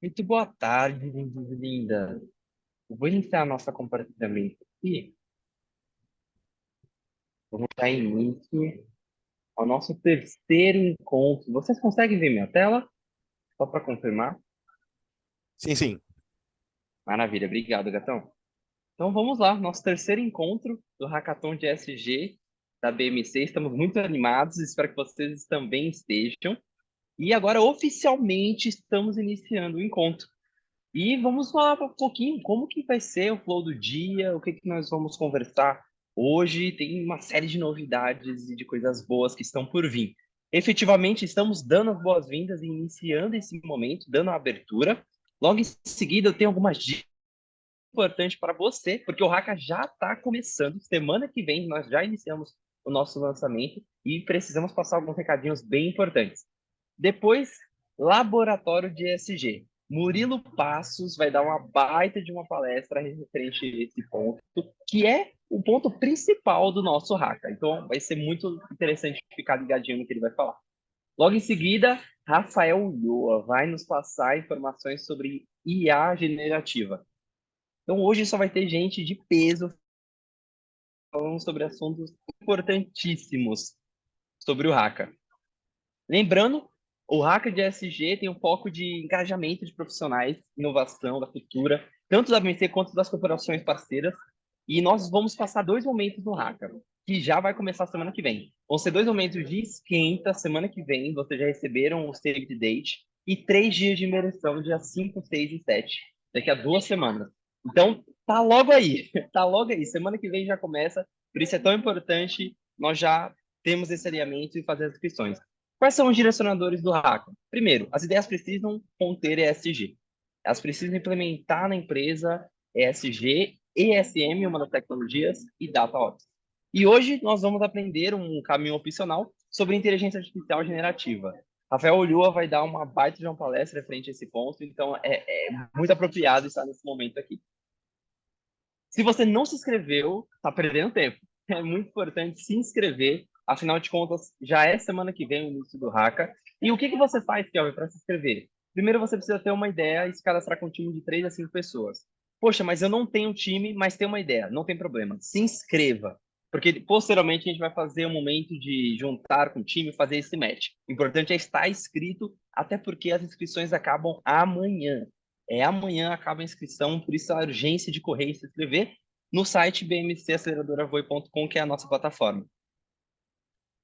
Muito boa tarde, lindos e lindas. Eu vou iniciar nosso compartilhamento aqui. Vamos dar início ao nosso terceiro encontro. Vocês conseguem ver minha tela? Só para confirmar. Sim, sim. Maravilha, obrigado, gatão. Então vamos lá, nosso terceiro encontro do Hackathon de SG da BMC. Estamos muito animados, espero que vocês também estejam. E agora, oficialmente, estamos iniciando o encontro. E vamos falar um pouquinho como que vai ser o flow do dia, o que que nós vamos conversar hoje. Tem uma série de novidades e de coisas boas que estão por vir. Efetivamente, estamos dando as boas-vindas e iniciando esse momento, dando a abertura. Logo em seguida, eu tenho algumas dicas importantes para você, porque o Haka já está começando. Semana que vem, nós já iniciamos o nosso lançamento e precisamos passar alguns recadinhos bem importantes. Depois, laboratório de ESG. Murilo Passos vai dar uma baita de uma palestra referente a esse ponto, que é o ponto principal do nosso Hacka. Então, vai ser muito interessante ficar ligadinho no que ele vai falar. Logo em seguida, Rafael Ulloa vai nos passar informações sobre IA generativa. Então, hoje só vai ter gente de peso falando sobre assuntos importantíssimos sobre o Hacka. Lembrando, o Hacker de SG tem um foco de engajamento de profissionais, inovação da cultura, tanto da BMC quanto das corporações parceiras. E nós vamos passar dois momentos no Hacker, que já vai começar semana que vem. Vão ser dois momentos de esquenta semana que vem, vocês já receberam o save the date, e 3 dias de imersão, dia 5, 6 e 7, daqui a 2 semanas. Então, tá logo aí, tá logo aí. Semana que vem já começa, por isso é tão importante nós já temos esse alinhamento e fazer as inscrições. Quais são os direcionadores do Hackathon? Primeiro, as ideias precisam conter ESG. Elas precisam implementar na empresa ESG, ESM, uma das tecnologias, e DataOps. E hoje nós vamos aprender um caminho opcional sobre inteligência artificial generativa. Rafael Ulloa vai dar uma baita de uma palestra frente a esse ponto, então é muito apropriado estar nesse momento aqui. Se você não se inscreveu, está perdendo tempo. É muito importante se inscrever. Afinal de contas, já é semana que vem o início do Haka. E o que que você faz, Kelvin, para se inscrever? Primeiro, você precisa ter uma ideia e se cadastrar com um time de 3 a 5 pessoas. Poxa, mas eu não tenho time, mas tenho uma ideia. Não tem problema. Se inscreva. Porque posteriormente a gente vai fazer um momento de juntar com o time e fazer esse match. O importante é estar inscrito, até porque as inscrições acabam amanhã. Amanhã acaba a inscrição, por isso a urgência de correr e se inscrever no site bmcaceleradora.voi.com, que é a nossa plataforma.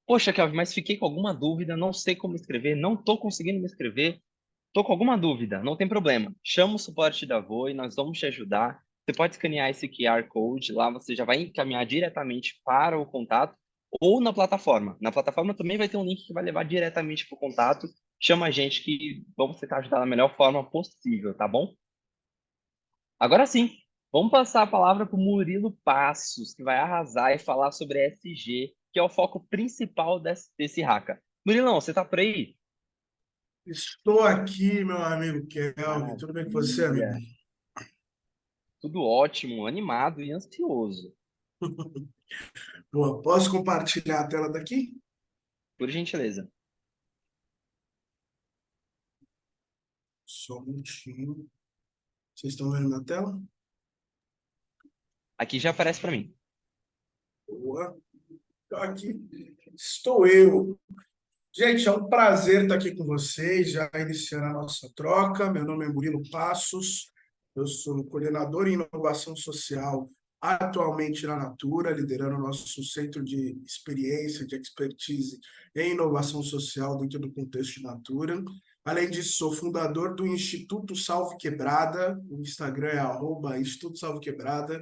Poxa, Kelvin, mas fiquei com alguma dúvida, não sei como escrever, não estou conseguindo me inscrever, estou com alguma dúvida, não tem problema. Chama o suporte da Voi, nós vamos te ajudar. Você pode escanear esse QR Code, lá você já vai encaminhar diretamente para o contato ou na plataforma. Na plataforma também vai ter um link que vai levar diretamente para o contato. Chama a gente que vamos tentar ajudar da melhor forma possível, tá bom? Agora sim, vamos passar a palavra para o Murilo Passos, que vai arrasar e falar sobre SG, que é o foco principal desse Haka. Murilão, você tá por aí? Estou aqui, meu amigo Kelvin. Tudo bem com você, amigo? Maravilha. Tudo ótimo, animado e ansioso. Boa, posso compartilhar a tela daqui? Por gentileza. Só um minutinho. Vocês estão vendo na tela? Aqui já aparece para mim. Boa. Então, aqui estou eu. Gente, é um prazer estar aqui com vocês, já iniciando a nossa troca. Meu nome é Murilo Passos, eu sou coordenador em inovação social atualmente na Natura, liderando o nosso centro de experiência, de expertise em inovação social dentro do contexto de Natura. Além disso, sou fundador do Instituto Salve Quebrada, o Instagram é @Instituto Salve Quebrada,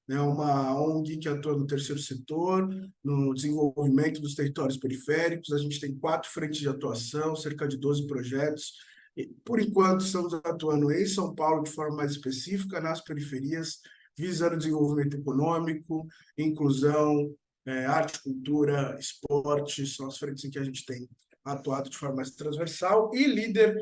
é uma ONG que atua no terceiro setor, no desenvolvimento dos territórios periféricos. A gente tem 4 frentes de atuação, cerca de 12 projetos. E, por enquanto, estamos atuando em São Paulo de forma mais específica, nas periferias, visando desenvolvimento econômico, inclusão, arte, cultura, esporte, são as frentes em que a gente tem atuado de forma mais transversal, e líder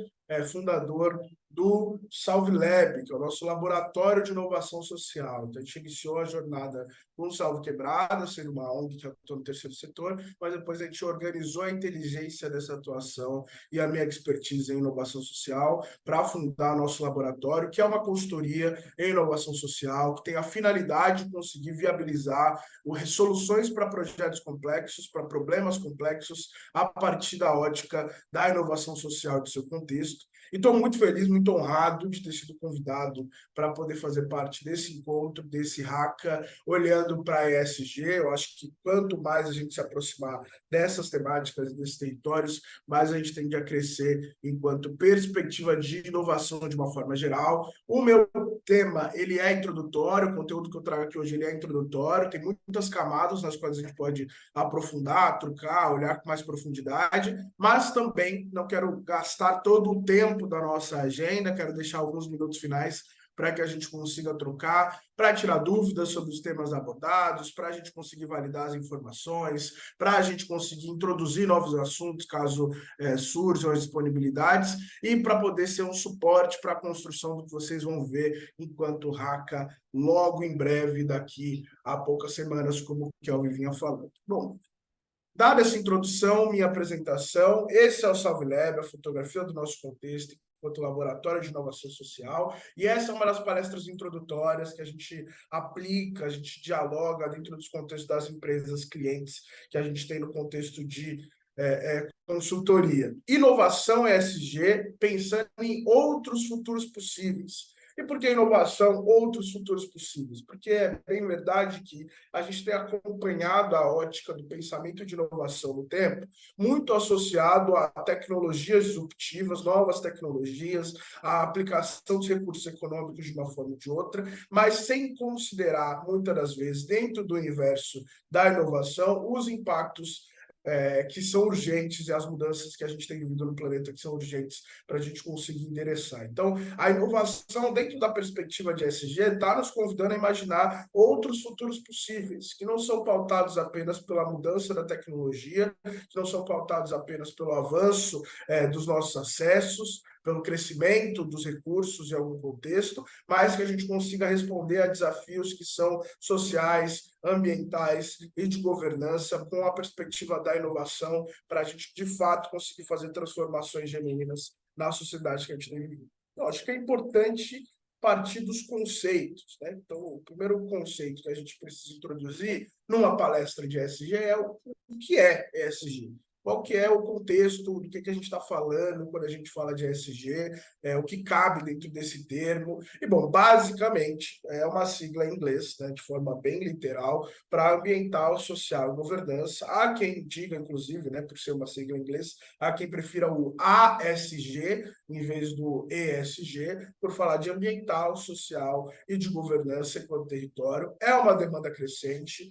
fundador do Salve Lab, que é o nosso laboratório de inovação social. Então, a gente iniciou a jornada com o Salve Quebrada, sendo uma ONG que atua no terceiro setor, mas depois a gente organizou a inteligência dessa atuação e a minha expertise em inovação social para fundar nosso laboratório, que é uma consultoria em inovação social, que tem a finalidade de conseguir viabilizar soluções para projetos complexos, para problemas complexos, a partir da ótica da inovação social e do seu contexto. E estou muito feliz, muito honrado de ter sido convidado para poder fazer parte desse encontro, desse Hacka, olhando para a ESG. Eu acho que quanto mais a gente se aproximar dessas temáticas, desses territórios, mais a gente tende a crescer enquanto perspectiva de inovação de uma forma geral. O meu tema, ele é introdutório, o conteúdo que eu trago aqui hoje ele é introdutório, tem muitas camadas nas quais a gente pode aprofundar, trocar, olhar com mais profundidade, mas também não quero gastar todo o tempo da nossa agenda, quero deixar alguns minutos finais para que a gente consiga trocar, para tirar dúvidas sobre os temas abordados, para a gente conseguir validar as informações, para a gente conseguir introduzir novos assuntos, caso surjam as disponibilidades, e para poder ser um suporte para a construção do que vocês vão ver enquanto Hacka logo em breve, daqui a poucas semanas, como o Kelvin vinha falando. Bom, dada essa introdução, minha apresentação, esse é o Salve Lab, a fotografia do nosso contexto, enquanto laboratório de inovação social, e essa é uma das palestras introdutórias que a gente aplica, a gente dialoga dentro dos contextos das empresas clientes que a gente tem no contexto de consultoria. Inovação ESG, pensando em outros futuros possíveis. E por que inovação, outros futuros possíveis? Porque é bem verdade que a gente tem acompanhado a ótica do pensamento de inovação no tempo, muito associado a tecnologias disruptivas, novas tecnologias, a aplicação de recursos econômicos de uma forma ou de outra, mas sem considerar, muitas das vezes, dentro do universo da inovação, os impactos que são urgentes e as mudanças que a gente tem vivido no planeta que são urgentes para a gente conseguir endereçar. Então, a inovação dentro da perspectiva de ESG está nos convidando a imaginar outros futuros possíveis, que não são pautados apenas pela mudança da tecnologia, que não são pautados apenas pelo avanço dos nossos acessos, pelo crescimento dos recursos em algum contexto, mas que a gente consiga responder a desafios que são sociais, ambientais e de governança, com a perspectiva da inovação, para a gente, de fato, conseguir fazer transformações genuínas na sociedade que a gente tem vivido. Eu acho que é importante partir dos conceitos, né? Então, o primeiro conceito que a gente precisa introduzir numa palestra de ESG é o que é ESG. Qual que é o contexto, do que a gente está falando quando a gente fala de ESG, o que cabe dentro desse termo. E, bom, basicamente, é uma sigla em inglês, né, de forma bem literal, para ambiental, social e governança. Há quem diga, inclusive, né, por ser uma sigla em inglês, há quem prefira o ASG em vez do ESG, por falar de ambiental, social e de governança enquanto território. É uma demanda crescente,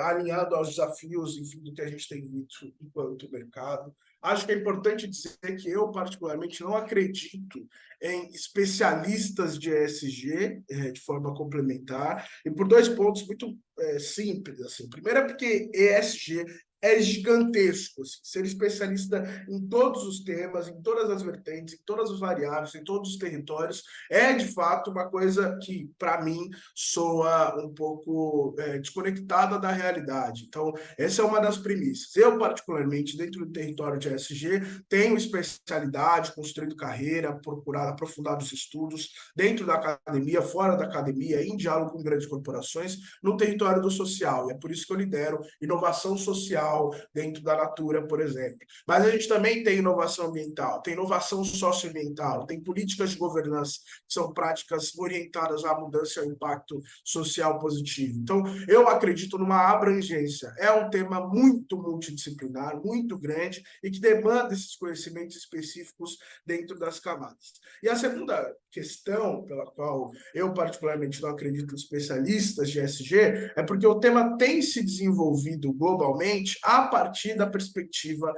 alinhado aos desafios, enfim, do que a gente tem visto enquanto mercado. Acho que é importante dizer que eu, particularmente, não acredito em especialistas de ESG de forma complementar, e por dois pontos muito simples. Assim. Primeiro é porque ESG é gigantesco. Assim. Ser especialista em todos os temas, em todas as vertentes, em todas as variáveis, em todos os territórios, é, de fato, uma coisa que, para mim, soa um pouco desconectada da realidade. Então, essa é uma das premissas. Eu, particularmente, dentro do território de ESG, tenho especialidade, construído carreira, procurado aprofundar os estudos dentro da academia, fora da academia, em diálogo com grandes corporações, no território do social. E é por isso que eu lidero inovação social dentro da Natura, por exemplo. Mas a gente também tem inovação ambiental, tem inovação socioambiental, tem políticas de governança, que são práticas orientadas à mudança e ao impacto social positivo. Então, eu acredito numa abrangência. É um tema muito multidisciplinar, muito grande, e que demanda esses conhecimentos específicos dentro das camadas. E a segunda questão, pela qual eu particularmente não acredito em especialistas de ESG, é porque o tema tem se desenvolvido globalmente a partir da perspectiva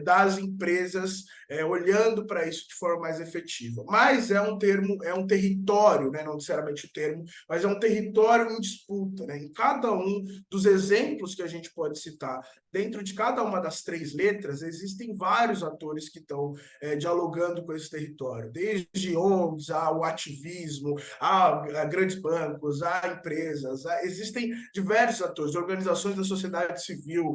das empresas olhando para isso de forma mais efetiva. Mas é um termo, é um território, né? Não necessariamente o termo, mas é um território em disputa. Né? Em cada um dos exemplos que a gente pode citar dentro de cada uma das 3 letras, existem vários atores que estão dialogando com esse território, desde ONGs, ao ativismo, a grandes bancos, a empresas, existem diversos atores, organizações da sociedade civil,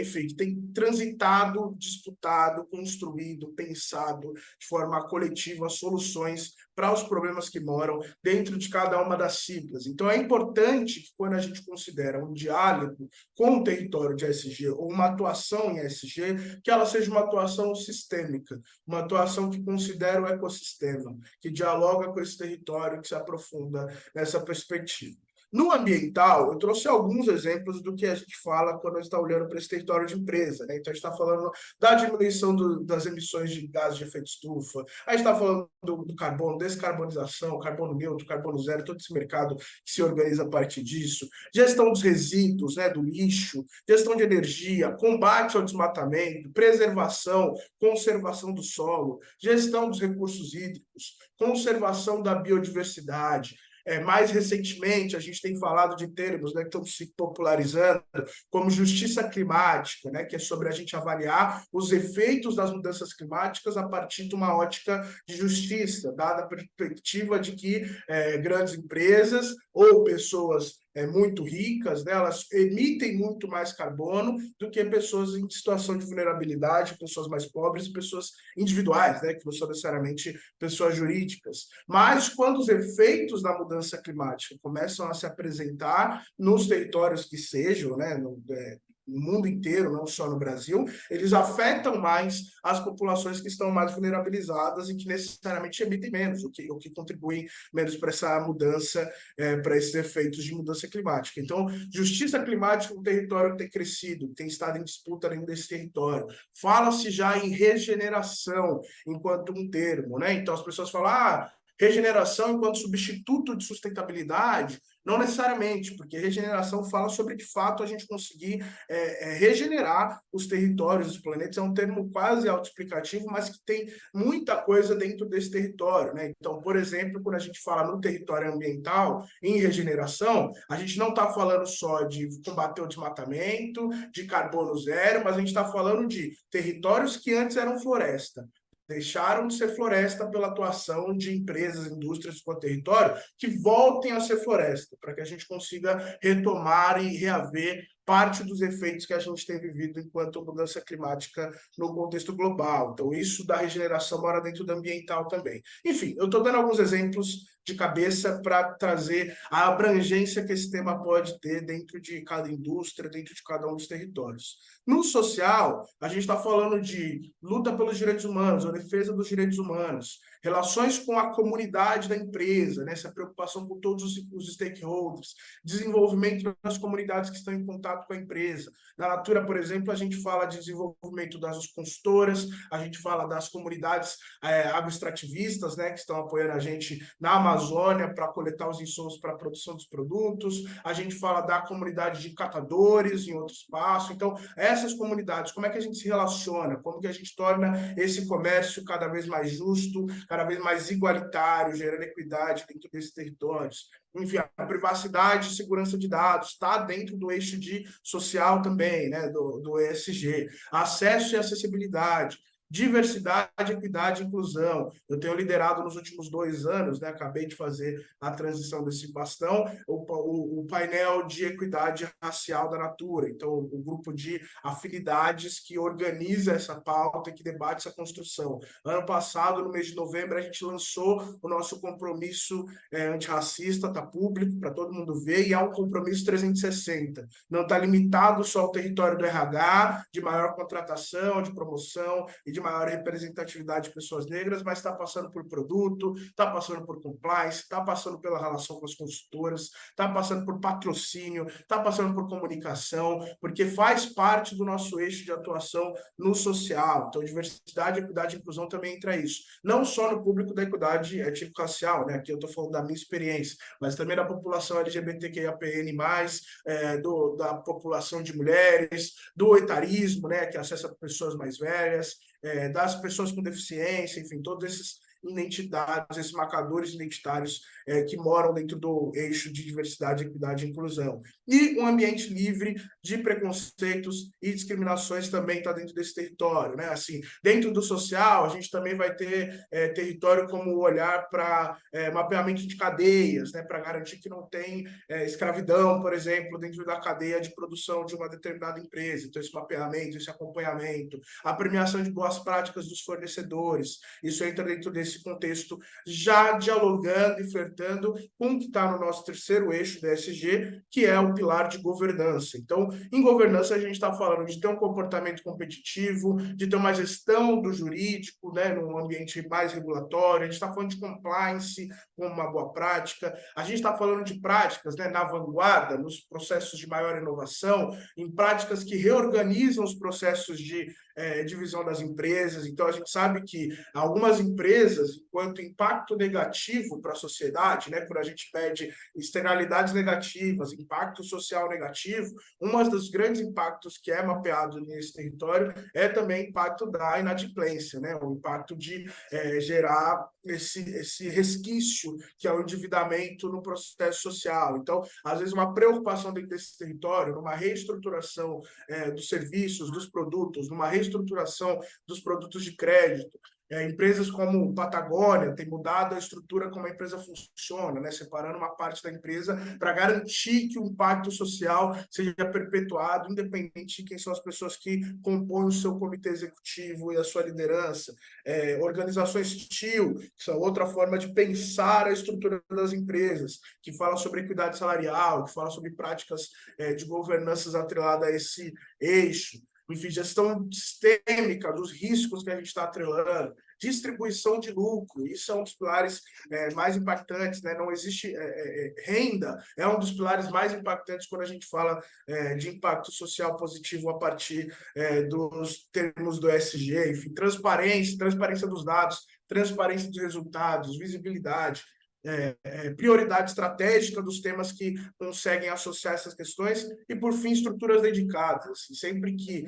enfim, que têm transitado, disputado, construído, pensado de forma coletiva soluções para os problemas que moram dentro de cada uma das siglas. Então, é importante que, quando a gente considera um diálogo com o território de ESG ou uma atuação em ESG, que ela seja uma atuação sistêmica, uma atuação que considera o ecossistema, que dialoga com esse território, que se aprofunda nessa perspectiva. No ambiental, eu trouxe alguns exemplos do que a gente fala quando a gente está olhando para esse território de empresa, né? Então, a gente está falando da diminuição das emissões de gases de efeito estufa, a gente está falando do carbono, descarbonização, carbono neutro, carbono zero, todo esse mercado que se organiza a partir disso, gestão dos resíduos, né, do lixo, gestão de energia, combate ao desmatamento, preservação, conservação do solo, gestão dos recursos hídricos, conservação da biodiversidade. Mais recentemente, a gente tem falado de termos, né, que estão se popularizando, como justiça climática, né, que é sobre a gente avaliar os efeitos das mudanças climáticas a partir de uma ótica de justiça, dada a perspectiva de que grandes empresas ou pessoas muito ricas, né, elas emitem muito mais carbono do que pessoas em situação de vulnerabilidade, pessoas mais pobres e pessoas individuais, né, que não são necessariamente pessoas jurídicas. Mas quando os efeitos da mudança climática começam a se apresentar nos territórios que sejam, né, no mundo inteiro, não só no Brasil, eles afetam mais as populações que estão mais vulnerabilizadas e que necessariamente emitem menos, o que contribui menos para essa mudança, para esses efeitos de mudança climática. Então, justiça climática no território que tem crescido, tem estado em disputa dentro desse território. Fala-se já em regeneração enquanto um termo, né? Então, as pessoas falam, regeneração enquanto substituto de sustentabilidade. Não necessariamente, porque regeneração fala sobre, de fato, a gente conseguir regenerar os territórios, os planetas. É um termo quase autoexplicativo, mas que tem muita coisa dentro desse território, né? Então, por exemplo, quando a gente fala no território ambiental, em regeneração, a gente não está falando só de combater o desmatamento, de carbono zero, mas a gente está falando de territórios que antes eram floresta, deixaram de ser floresta pela atuação de empresas, indústrias do território, que voltem a ser floresta, para que a gente consiga retomar e reaver parte dos efeitos que a gente tem vivido enquanto mudança climática no contexto global. Então, isso da regeneração mora dentro do ambiental também. Enfim, eu estou dando alguns exemplos de cabeça para trazer a abrangência que esse tema pode ter dentro de cada indústria, dentro de cada um dos territórios. No social, a gente está falando de luta pelos direitos humanos, ou defesa dos direitos humanos, relações com a comunidade da empresa, né? Essa preocupação com todos os stakeholders, desenvolvimento das comunidades que estão em contato com a empresa. Na Natura, por exemplo, a gente fala de desenvolvimento das consultoras, a gente fala das comunidades agroextrativistas, né, que estão apoiando a gente na Amazônia para coletar os insumos para a produção dos produtos, a gente fala da comunidade de catadores em outro espaço. Então, essas comunidades, como é que a gente se relaciona? Como que a gente torna esse comércio cada vez mais justo, cada vez mais igualitário, gerando equidade dentro desses territórios? Enfim, a privacidade e segurança de dados está dentro do eixo de social também, né, do ESG. Acesso e acessibilidade, diversidade, equidade e inclusão. Eu tenho liderado nos últimos 2 anos, né, acabei de fazer a transição desse bastão, o painel de equidade racial da Natura. Então, o grupo de afinidades que organiza essa pauta e que debate essa construção. Ano passado, no mês de novembro, a gente lançou o nosso compromisso antirracista, está público para todo mundo ver, e é um compromisso 360. Não está limitado só ao território do RH, de maior contratação, de promoção e de maior representatividade de pessoas negras, mas está passando por produto, está passando por compliance, está passando pela relação com as consultoras, está passando por patrocínio, está passando por comunicação, porque faz parte do nosso eixo de atuação no social. Então, diversidade, equidade e inclusão também entra isso. Não só no público da equidade étnico-racial, né? Aqui eu estou falando da minha experiência, mas também da população LGBTQIAPN+, da população de mulheres, do etarismo, né? Que acessa pessoas mais velhas, das pessoas com deficiência, enfim, todos identidades, esses marcadores identitários que moram dentro do eixo de diversidade, equidade e inclusão. E um ambiente livre de preconceitos e discriminações também está dentro desse território, né? Assim, dentro do social, a gente também vai ter território como olhar para mapeamento de cadeias, né? Para garantir que não tem escravidão, por exemplo, dentro da cadeia de produção de uma determinada empresa. Então, esse mapeamento, esse acompanhamento, a premiação de boas práticas dos fornecedores, isso entra dentro desse contexto, já dialogando e flertando com o que está no nosso terceiro eixo da ESG, que é o pilar de governança. Então, em governança, a gente está falando de ter um comportamento competitivo, de ter uma gestão do jurídico, né, num ambiente mais regulatório, a gente está falando de compliance, com uma boa prática, a gente está falando de práticas, né, na vanguarda, nos processos de maior inovação, em práticas que reorganizam os processos de divisão das empresas. Então, a gente sabe que algumas empresas, enquanto impacto negativo para a sociedade, né, quando a gente pede externalidades negativas, impacto social negativo, um dos grandes impactos que é mapeado nesse território é também o impacto da inadimplência, né, o impacto de gerar esse resquício que é o endividamento no processo social. Então, às vezes, uma preocupação dentro desse território, numa reestruturação dos serviços, dos produtos, numa reestruturação dos produtos de crédito. Empresas como Patagônia têm mudado a estrutura como a empresa funciona, né? Separando uma parte da empresa para garantir que o impacto social seja perpetuado, independente de quem são as pessoas que compõem o seu comitê executivo e a sua liderança. Organizações TIL, que são outra forma de pensar a estrutura das empresas, que fala sobre equidade salarial, que fala sobre práticas de governanças atreladas a esse eixo. Enfim, gestão sistêmica dos riscos que a gente está atrelando, distribuição de lucro, isso é um dos pilares mais impactantes, né? Não existe renda, é um dos pilares mais impactantes quando a gente fala de impacto social positivo a partir dos termos do ESG, enfim, transparência dos dados, transparência dos resultados, visibilidade, prioridade estratégica dos temas que conseguem associar essas questões e, por fim, estruturas dedicadas. Sempre que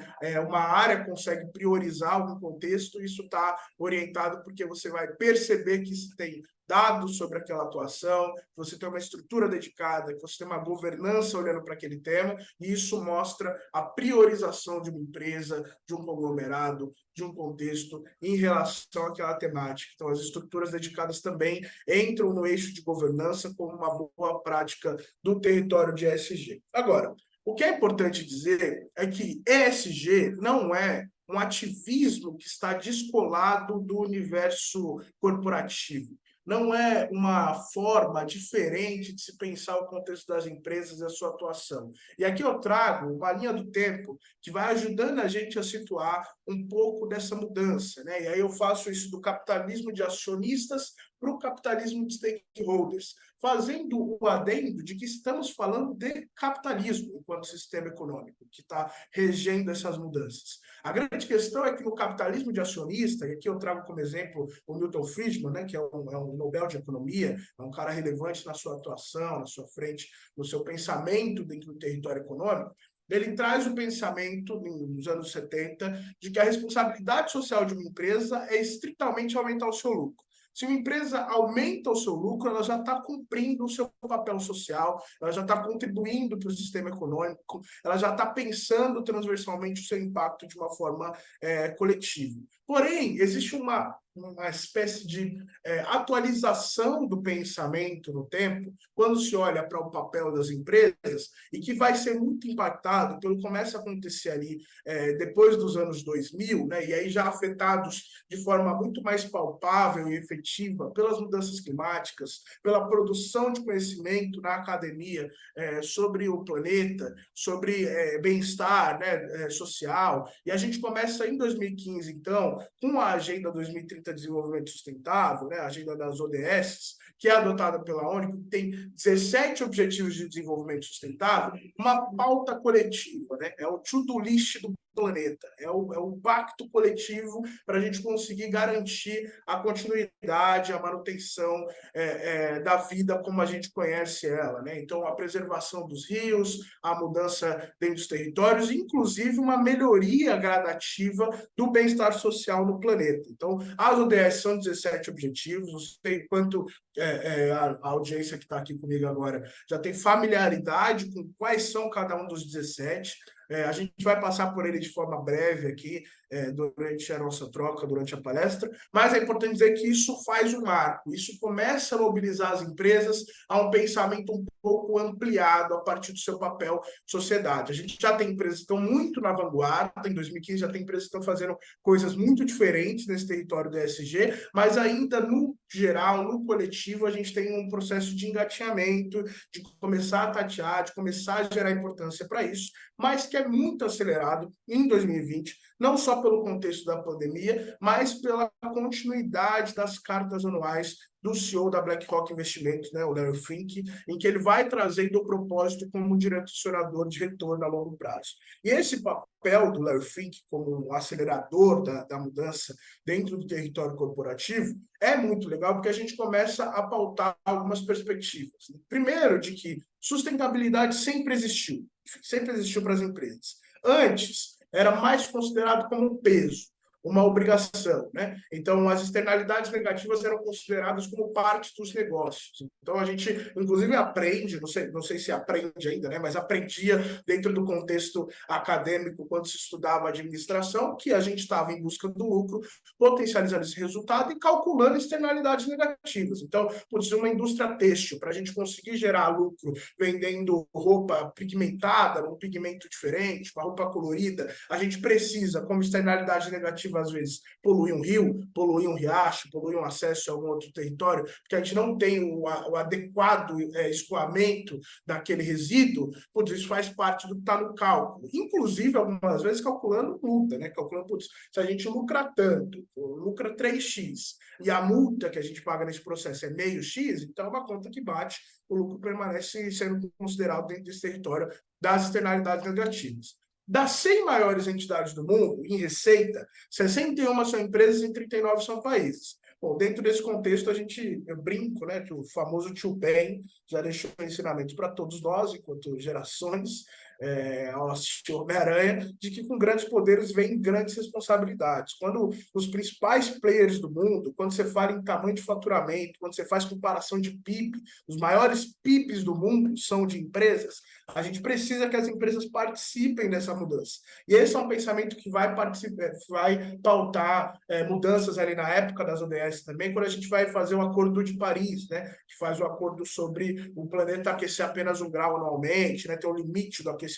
uma área consegue priorizar algum contexto, isso está orientado porque você vai perceber que se tem dados sobre aquela atuação, que você tem uma estrutura dedicada, que você tem uma governança olhando para aquele tema, e isso mostra a priorização de uma empresa, de um conglomerado, de um contexto em relação àquela temática. Então, as estruturas dedicadas também entram no eixo de governança como uma boa prática do território de ESG. Agora, o que é importante dizer é que ESG não é um ativismo que está descolado do universo corporativo. Não é uma forma diferente de se pensar o contexto das empresas e a sua atuação. E aqui eu trago uma linha do tempo que vai ajudando a gente a situar um pouco dessa mudança, né? E aí eu faço isso do capitalismo de acionistas para o capitalismo de stakeholders, fazendo o adendo de que estamos falando de capitalismo enquanto sistema econômico, que está regendo essas mudanças. A grande questão é que no capitalismo de acionista, e aqui eu trago como exemplo o Milton Friedman, né, que é um Nobel de Economia, é um cara relevante na sua atuação, na sua frente, no seu pensamento dentro do território econômico, ele traz o pensamento, nos anos 70, de que a responsabilidade social de uma empresa é estritamente aumentar o seu lucro. Se uma empresa aumenta o seu lucro, ela já está cumprindo o seu papel social, ela já está contribuindo para o sistema econômico, ela já está pensando transversalmente o seu impacto de uma forma coletiva. Porém, existe uma espécie de atualização do pensamento no tempo, quando se olha para o papel das empresas, e que vai ser muito impactado pelo que começa a acontecer ali depois dos anos 2000, né, e aí já afetados de forma muito mais palpável e efetiva pelas mudanças climáticas, pela produção de conhecimento na academia sobre o planeta, sobre bem-estar, né, social, e a gente começa em 2015, então, com a Agenda 2030 de Desenvolvimento Sustentável, né, a agenda das ODS, que é adotada pela ONU, que tem 17 Objetivos de Desenvolvimento Sustentável, uma pauta coletiva, né, é o to-do list do planeta. É o pacto coletivo para a gente conseguir garantir a continuidade, a manutenção da vida como a gente conhece ela, né? Então, a preservação dos rios, a mudança dentro dos territórios, inclusive uma melhoria gradativa do bem-estar social no planeta. Então, as ODS são 17 objetivos, não sei quanto a audiência que está aqui comigo agora já tem familiaridade com quais são cada um dos 17. A gente vai passar por ele de forma breve aqui, durante a nossa troca, durante a palestra, mas é importante dizer que isso faz um marco, isso começa a mobilizar as empresas a um pensamento um pouco ampliado a partir do seu papel de sociedade. A gente já tem empresas que estão muito na vanguarda, em 2015 já tem empresas que estão fazendo coisas muito diferentes nesse território do ESG, mas ainda no geral, no coletivo, a gente tem um processo de engatinhamento, de começar a tatear, de começar a gerar importância para isso, mas que é muito acelerado em 2020, não só pelo contexto da pandemia, mas pela continuidade das cartas anuais do CEO da BlackRock Investimentos, né, o Larry Fink, em que ele vai trazendo o propósito como um direcionador de retorno a longo prazo. E esse papel do Larry Fink como um acelerador da mudança dentro do território corporativo é muito legal, porque a gente começa a pautar algumas perspectivas. Primeiro, de que sustentabilidade sempre existiu para as empresas. Antes, era mais considerado como um peso, uma obrigação, né? Então, as externalidades negativas eram consideradas como parte dos negócios. Então, a gente, inclusive, aprende, não sei se aprende ainda, né? Mas aprendia dentro do contexto acadêmico, quando se estudava administração, que a gente estava em busca do lucro, potencializando esse resultado e calculando externalidades negativas. Então, putz, uma indústria têxtil, para a gente conseguir gerar lucro vendendo roupa pigmentada, um pigmento diferente, uma roupa colorida, a gente precisa, como externalidade negativa, às vezes, poluir um rio, poluir um riacho, poluir um acesso a algum outro território, porque a gente não tem o adequado escoamento daquele resíduo, putz, isso faz parte do que está no cálculo. Inclusive, algumas vezes, calculando multa, né? Calculando, putz, se a gente lucra tanto, lucra 3x, e a multa que a gente paga nesse processo é meio x, então é uma conta que bate, o lucro permanece sendo considerado dentro desse território das externalidades negativas. Das 100 maiores entidades do mundo, em receita, 61 são empresas e 39 são países. Bom, dentro desse contexto, eu brinco, né, que o famoso tio Ben já deixou um ensinamento para todos nós, enquanto gerações, ao assistir Homem-Aranha, de que com grandes poderes vem grandes responsabilidades. Quando os principais players do mundo, quando você fala em tamanho de faturamento, quando você faz comparação de PIB, os maiores PIBs do mundo são de empresas, a gente precisa que as empresas participem dessa mudança. E esse é um pensamento que vai pautar mudanças ali na época das ODS também, quando a gente vai fazer o Acordo de Paris, né, que faz o acordo sobre o planeta aquecer apenas 1 grau anualmente, né, ter o limite do aquecimento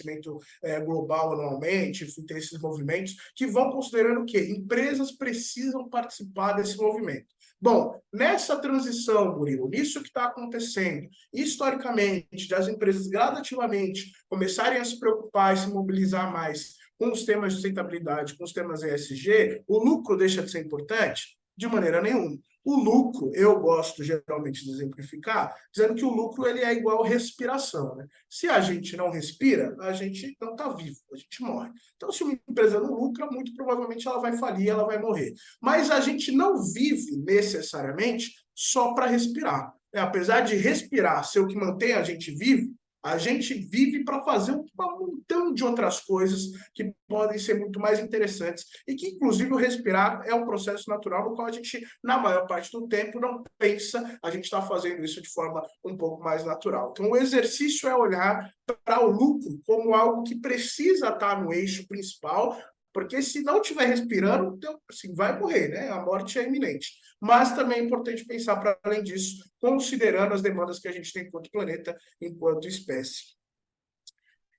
global anualmente, enfim, tem esses movimentos que vão considerando que empresas precisam participar desse movimento. Bom, nessa transição, Murilo, nisso que está acontecendo, historicamente, das empresas gradativamente começarem a se preocupar e se mobilizar mais com os temas de sustentabilidade, com os temas ESG, o lucro deixa de ser importante? De maneira nenhuma. O lucro, eu gosto geralmente de exemplificar, dizendo que o lucro ele é igual respiração, né? Se a gente não respira, a gente não está vivo, a gente morre. Então, se uma empresa não lucra, muito provavelmente ela vai falir, ela vai morrer. Mas a gente não vive necessariamente só para respirar. Apesar de respirar ser o que mantém a gente vive para fazer um montão de outras coisas que podem ser muito mais interessantes e que, inclusive, o respirar é um processo natural no qual a gente, na maior parte do tempo, não pensa, a gente está fazendo isso de forma um pouco mais natural. Então, o exercício é olhar para o lucro como algo que precisa estar no eixo principal, porque se não estiver respirando, então, assim, vai morrer, né? A morte é iminente. Mas também é importante pensar, para além disso, considerando as demandas que a gente tem enquanto planeta, enquanto espécie.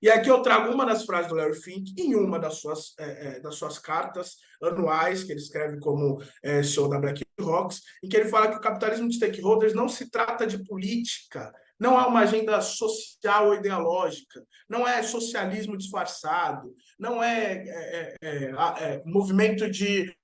E aqui eu trago uma das frases do Larry Fink em uma das suas cartas anuais, que ele escreve como CEO da BlackRock, em que ele fala que o capitalismo de stakeholders não se trata de política, não é uma agenda social ou ideológica, não é socialismo disfarçado, não é movimento de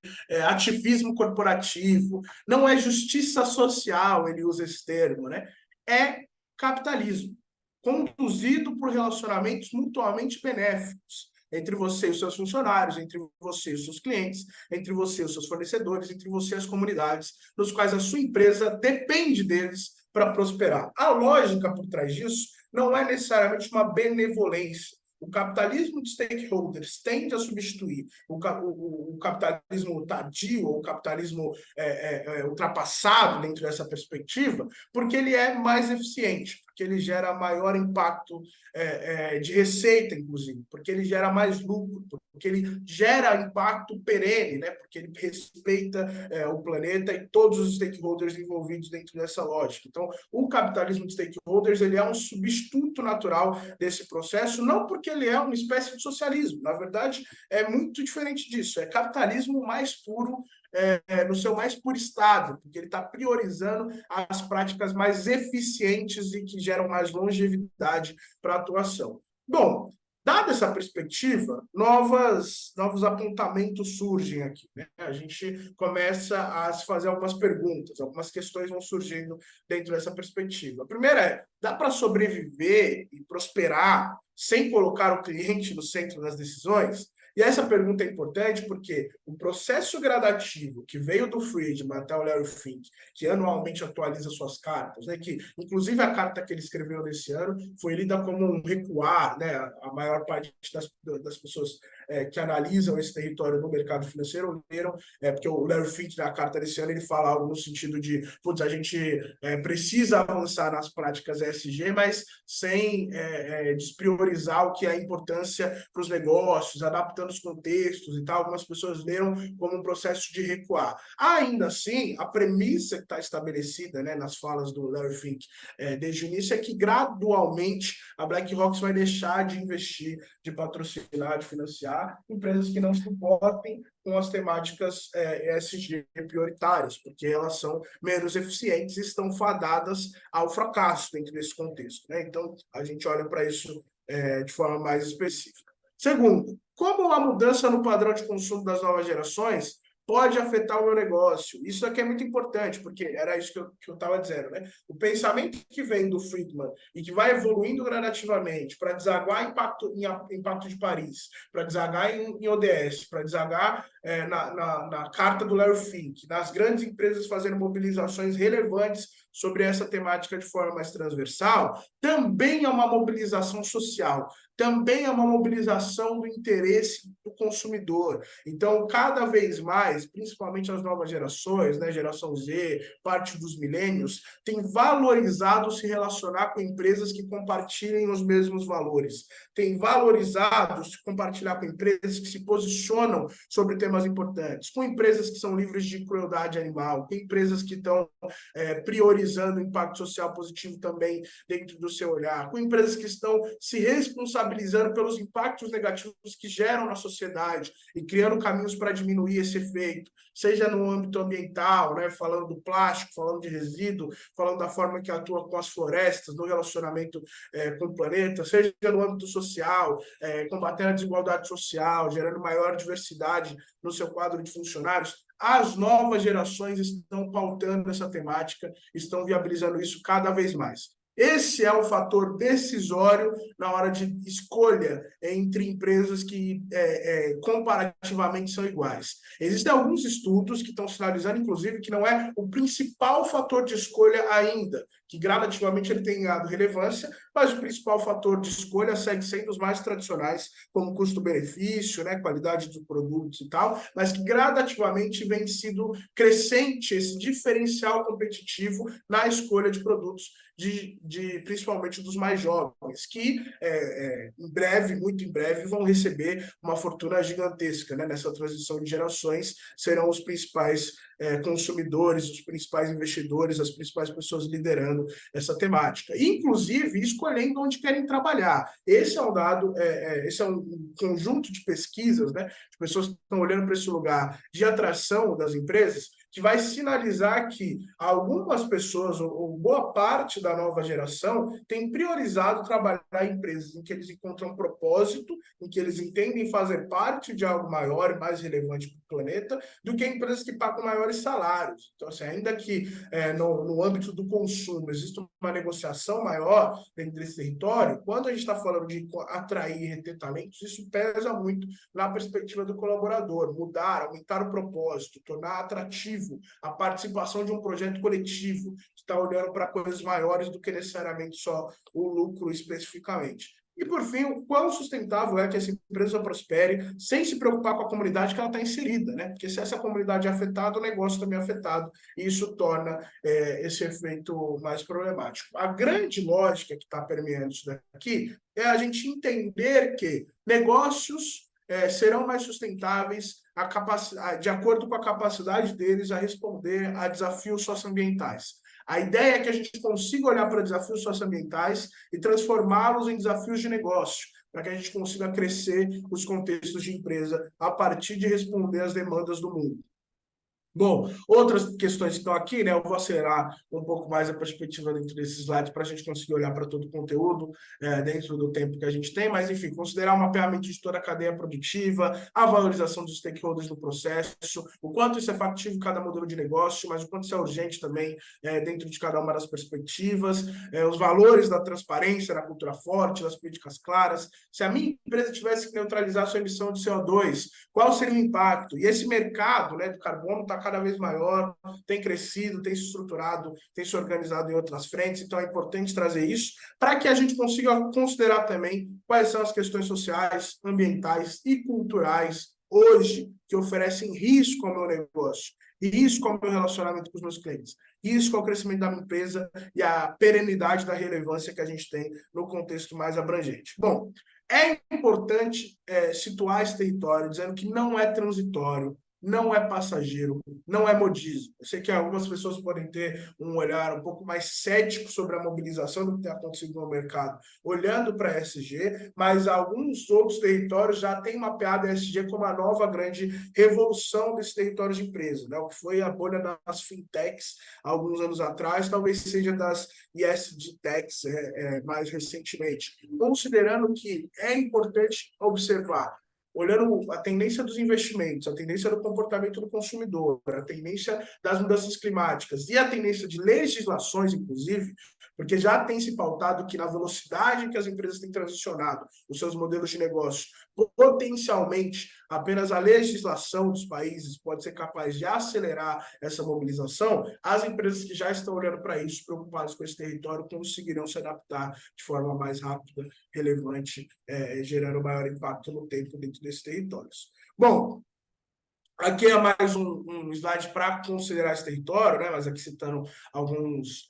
ativismo corporativo, não é justiça social, ele usa esse termo, né? É capitalismo conduzido por relacionamentos mutuamente benéficos, entre você e os seus funcionários, entre você e os seus clientes, entre você e os seus fornecedores, entre você e as comunidades, nos quais a sua empresa depende deles para prosperar. A lógica por trás disso não é necessariamente uma benevolência. O capitalismo de stakeholders tende a substituir o capitalismo tardio, ou o capitalismo ultrapassado dentro dessa perspectiva, porque ele é mais eficiente, porque ele gera maior impacto de receita, inclusive, porque ele gera mais lucro, porque ele gera impacto perene, né? Porque ele respeita o planeta e todos os stakeholders envolvidos dentro dessa lógica. Então, o capitalismo de stakeholders ele é um substituto natural desse processo, não porque ele é uma espécie de socialismo. Na verdade, é muito diferente disso. É capitalismo mais puro, no seu mais puro estado, porque ele está priorizando as práticas mais eficientes e que geram mais longevidade para a atuação. Bom, dada essa perspectiva, novos apontamentos surgem aqui, né? A gente começa a se fazer algumas perguntas, algumas questões vão surgindo dentro dessa perspectiva. A primeira é, dá para sobreviver e prosperar sem colocar o cliente no centro das decisões? E essa pergunta é importante porque o processo gradativo que veio do Friedman até o Larry Fink, que anualmente atualiza suas cartas, né, que inclusive a carta que ele escreveu nesse ano foi lida como um recuar, né, a maior parte das pessoas que analisam esse território no mercado financeiro leram, porque o Larry Fink, na carta desse ano, ele fala algo no sentido de, putz, a gente precisa avançar nas práticas ESG, mas sem despriorizar o que é a importância para os negócios, adaptando os contextos e tal. Algumas pessoas leram como um processo de recuar. Ainda assim, a premissa que está estabelecida, né, nas falas do Larry Fink desde o início é que gradualmente a BlackRock vai deixar de investir, de patrocinar, de financiar empresas que não se importem com as temáticas ESG prioritárias, porque elas são menos eficientes e estão fadadas ao fracasso dentro desse contexto, né? Então, a gente olha para isso de forma mais específica. Segundo, como a mudança no padrão de consumo das novas gerações pode afetar o meu negócio? Isso aqui é muito importante, porque era isso que eu estava dizendo, né? O pensamento que vem do Friedman e que vai evoluindo gradativamente para desaguar em Impacto de Paris, para desaguar em ODS, para desaguar na carta do Larry Fink, nas grandes empresas fazendo mobilizações relevantes sobre essa temática de forma mais transversal, também é uma mobilização social, também é uma mobilização do interesse do consumidor. Então, cada vez mais, principalmente as novas gerações, né, geração Z, parte dos milênios, tem valorizado se relacionar com empresas que compartilhem os mesmos valores, tem valorizado se compartilhar com empresas que se posicionam sobre temas importantes, com empresas que são livres de crueldade animal, com empresas que estão priorizando o impacto social positivo também dentro do seu olhar, com empresas que estão se responsabilizando pelos impactos negativos que geram na sociedade e criando caminhos para diminuir esse efeito, seja no âmbito ambiental, né, falando do plástico, falando de resíduo, falando da forma que atua com as florestas, no relacionamento com o planeta, seja no âmbito social, combatendo a desigualdade social, gerando maior diversidade no seu quadro de funcionários. As novas gerações estão pautando essa temática, estão viabilizando isso cada vez mais. Esse é o fator decisório na hora de escolha entre empresas que comparativamente são iguais. Existem alguns estudos que estão sinalizando, inclusive, que não é o principal fator de escolha ainda, que gradativamente ele tem ganhado relevância, mas o principal fator de escolha segue sendo os mais tradicionais, como custo-benefício, né, qualidade dos produtos e tal, mas que gradativamente vem sido crescente esse diferencial competitivo na escolha de produtos, principalmente dos mais jovens, que em breve, muito em breve, vão receber uma fortuna gigantesca, né? Nessa transição de gerações, serão os principais consumidores, os principais investidores, as principais pessoas liderando essa temática, inclusive escolhendo onde querem trabalhar. Esse é um dado, esse é um conjunto de pesquisas, né, de pessoas que estão olhando para esse lugar de atração das empresas, que vai sinalizar que algumas pessoas, ou boa parte da nova geração, tem priorizado trabalhar em empresas em que eles encontram propósito, em que eles entendem fazer parte de algo maior e mais relevante para o planeta, do que empresas que pagam maiores melhores salários. Então, assim, ainda que no âmbito do consumo exista uma negociação maior dentro desse território, quando a gente está falando de atrair e reter talentos, isso pesa muito na perspectiva do colaborador. Mudar, aumentar o propósito, tornar atrativo a participação de um projeto coletivo, que está olhando para coisas maiores do que necessariamente só o lucro especificamente. E, por fim, o quão sustentável é que essa empresa prospere sem se preocupar com a comunidade que ela está inserida, né? Porque se essa comunidade é afetada, o negócio também é afetado, e isso torna esse efeito mais problemático. A grande lógica que está permeando isso daqui é a gente entender que negócios serão mais sustentáveis de acordo com a capacidade deles a responder a desafios socioambientais. A ideia é que a gente consiga olhar para desafios socioambientais e transformá-los em desafios de negócio, para que a gente consiga crescer os contextos de empresa a partir de responder às demandas do mundo. Bom, outras questões que estão aqui, né? Eu vou acelerar um pouco mais a perspectiva dentro desses slides para a gente conseguir olhar para todo o conteúdo dentro do tempo que a gente tem, mas, enfim, considerar o mapeamento de toda a cadeia produtiva, a valorização dos stakeholders no processo, o quanto isso é factível em cada modelo de negócio, mas o quanto isso é urgente também dentro de cada uma das perspectivas, os valores da transparência, da cultura forte, das políticas claras. Se a minha empresa tivesse que neutralizar sua emissão de CO2, qual seria o impacto? E esse mercado, né, do carbono está cada vez maior, tem crescido, tem se estruturado, tem se organizado em outras frentes, então é importante trazer isso para que a gente consiga considerar também quais são as questões sociais, ambientais e culturais hoje que oferecem risco ao meu negócio, risco ao meu relacionamento com os meus clientes, risco ao crescimento da minha empresa e à perenidade da relevância que a gente tem no contexto mais abrangente. Bom, é importante situar esse território dizendo que não é transitório, não é passageiro, não é modismo. Eu sei que algumas pessoas podem ter um olhar um pouco mais cético sobre a mobilização do que tem acontecido no mercado, olhando para a ESG, mas alguns outros territórios já têm mapeado a ESG como a nova grande revolução desse território de empresa, né? O que foi a bolha das fintechs alguns anos atrás, talvez seja das ESG techs mais recentemente. Considerando que é importante observar, olhando a tendência dos investimentos, a tendência do comportamento do consumidor, a tendência das mudanças climáticas e a tendência de legislações, inclusive, porque já tem se pautado que na velocidade que as empresas têm transicionado os seus modelos de negócio, potencialmente apenas a legislação dos países pode ser capaz de acelerar essa mobilização, as empresas que já estão olhando para isso, preocupadas com esse território, conseguirão se adaptar de forma mais rápida, relevante, gerando maior impacto no tempo dentro desses territórios. Bom, aqui é mais um slide para considerar esse território, né? Mas aqui citando alguns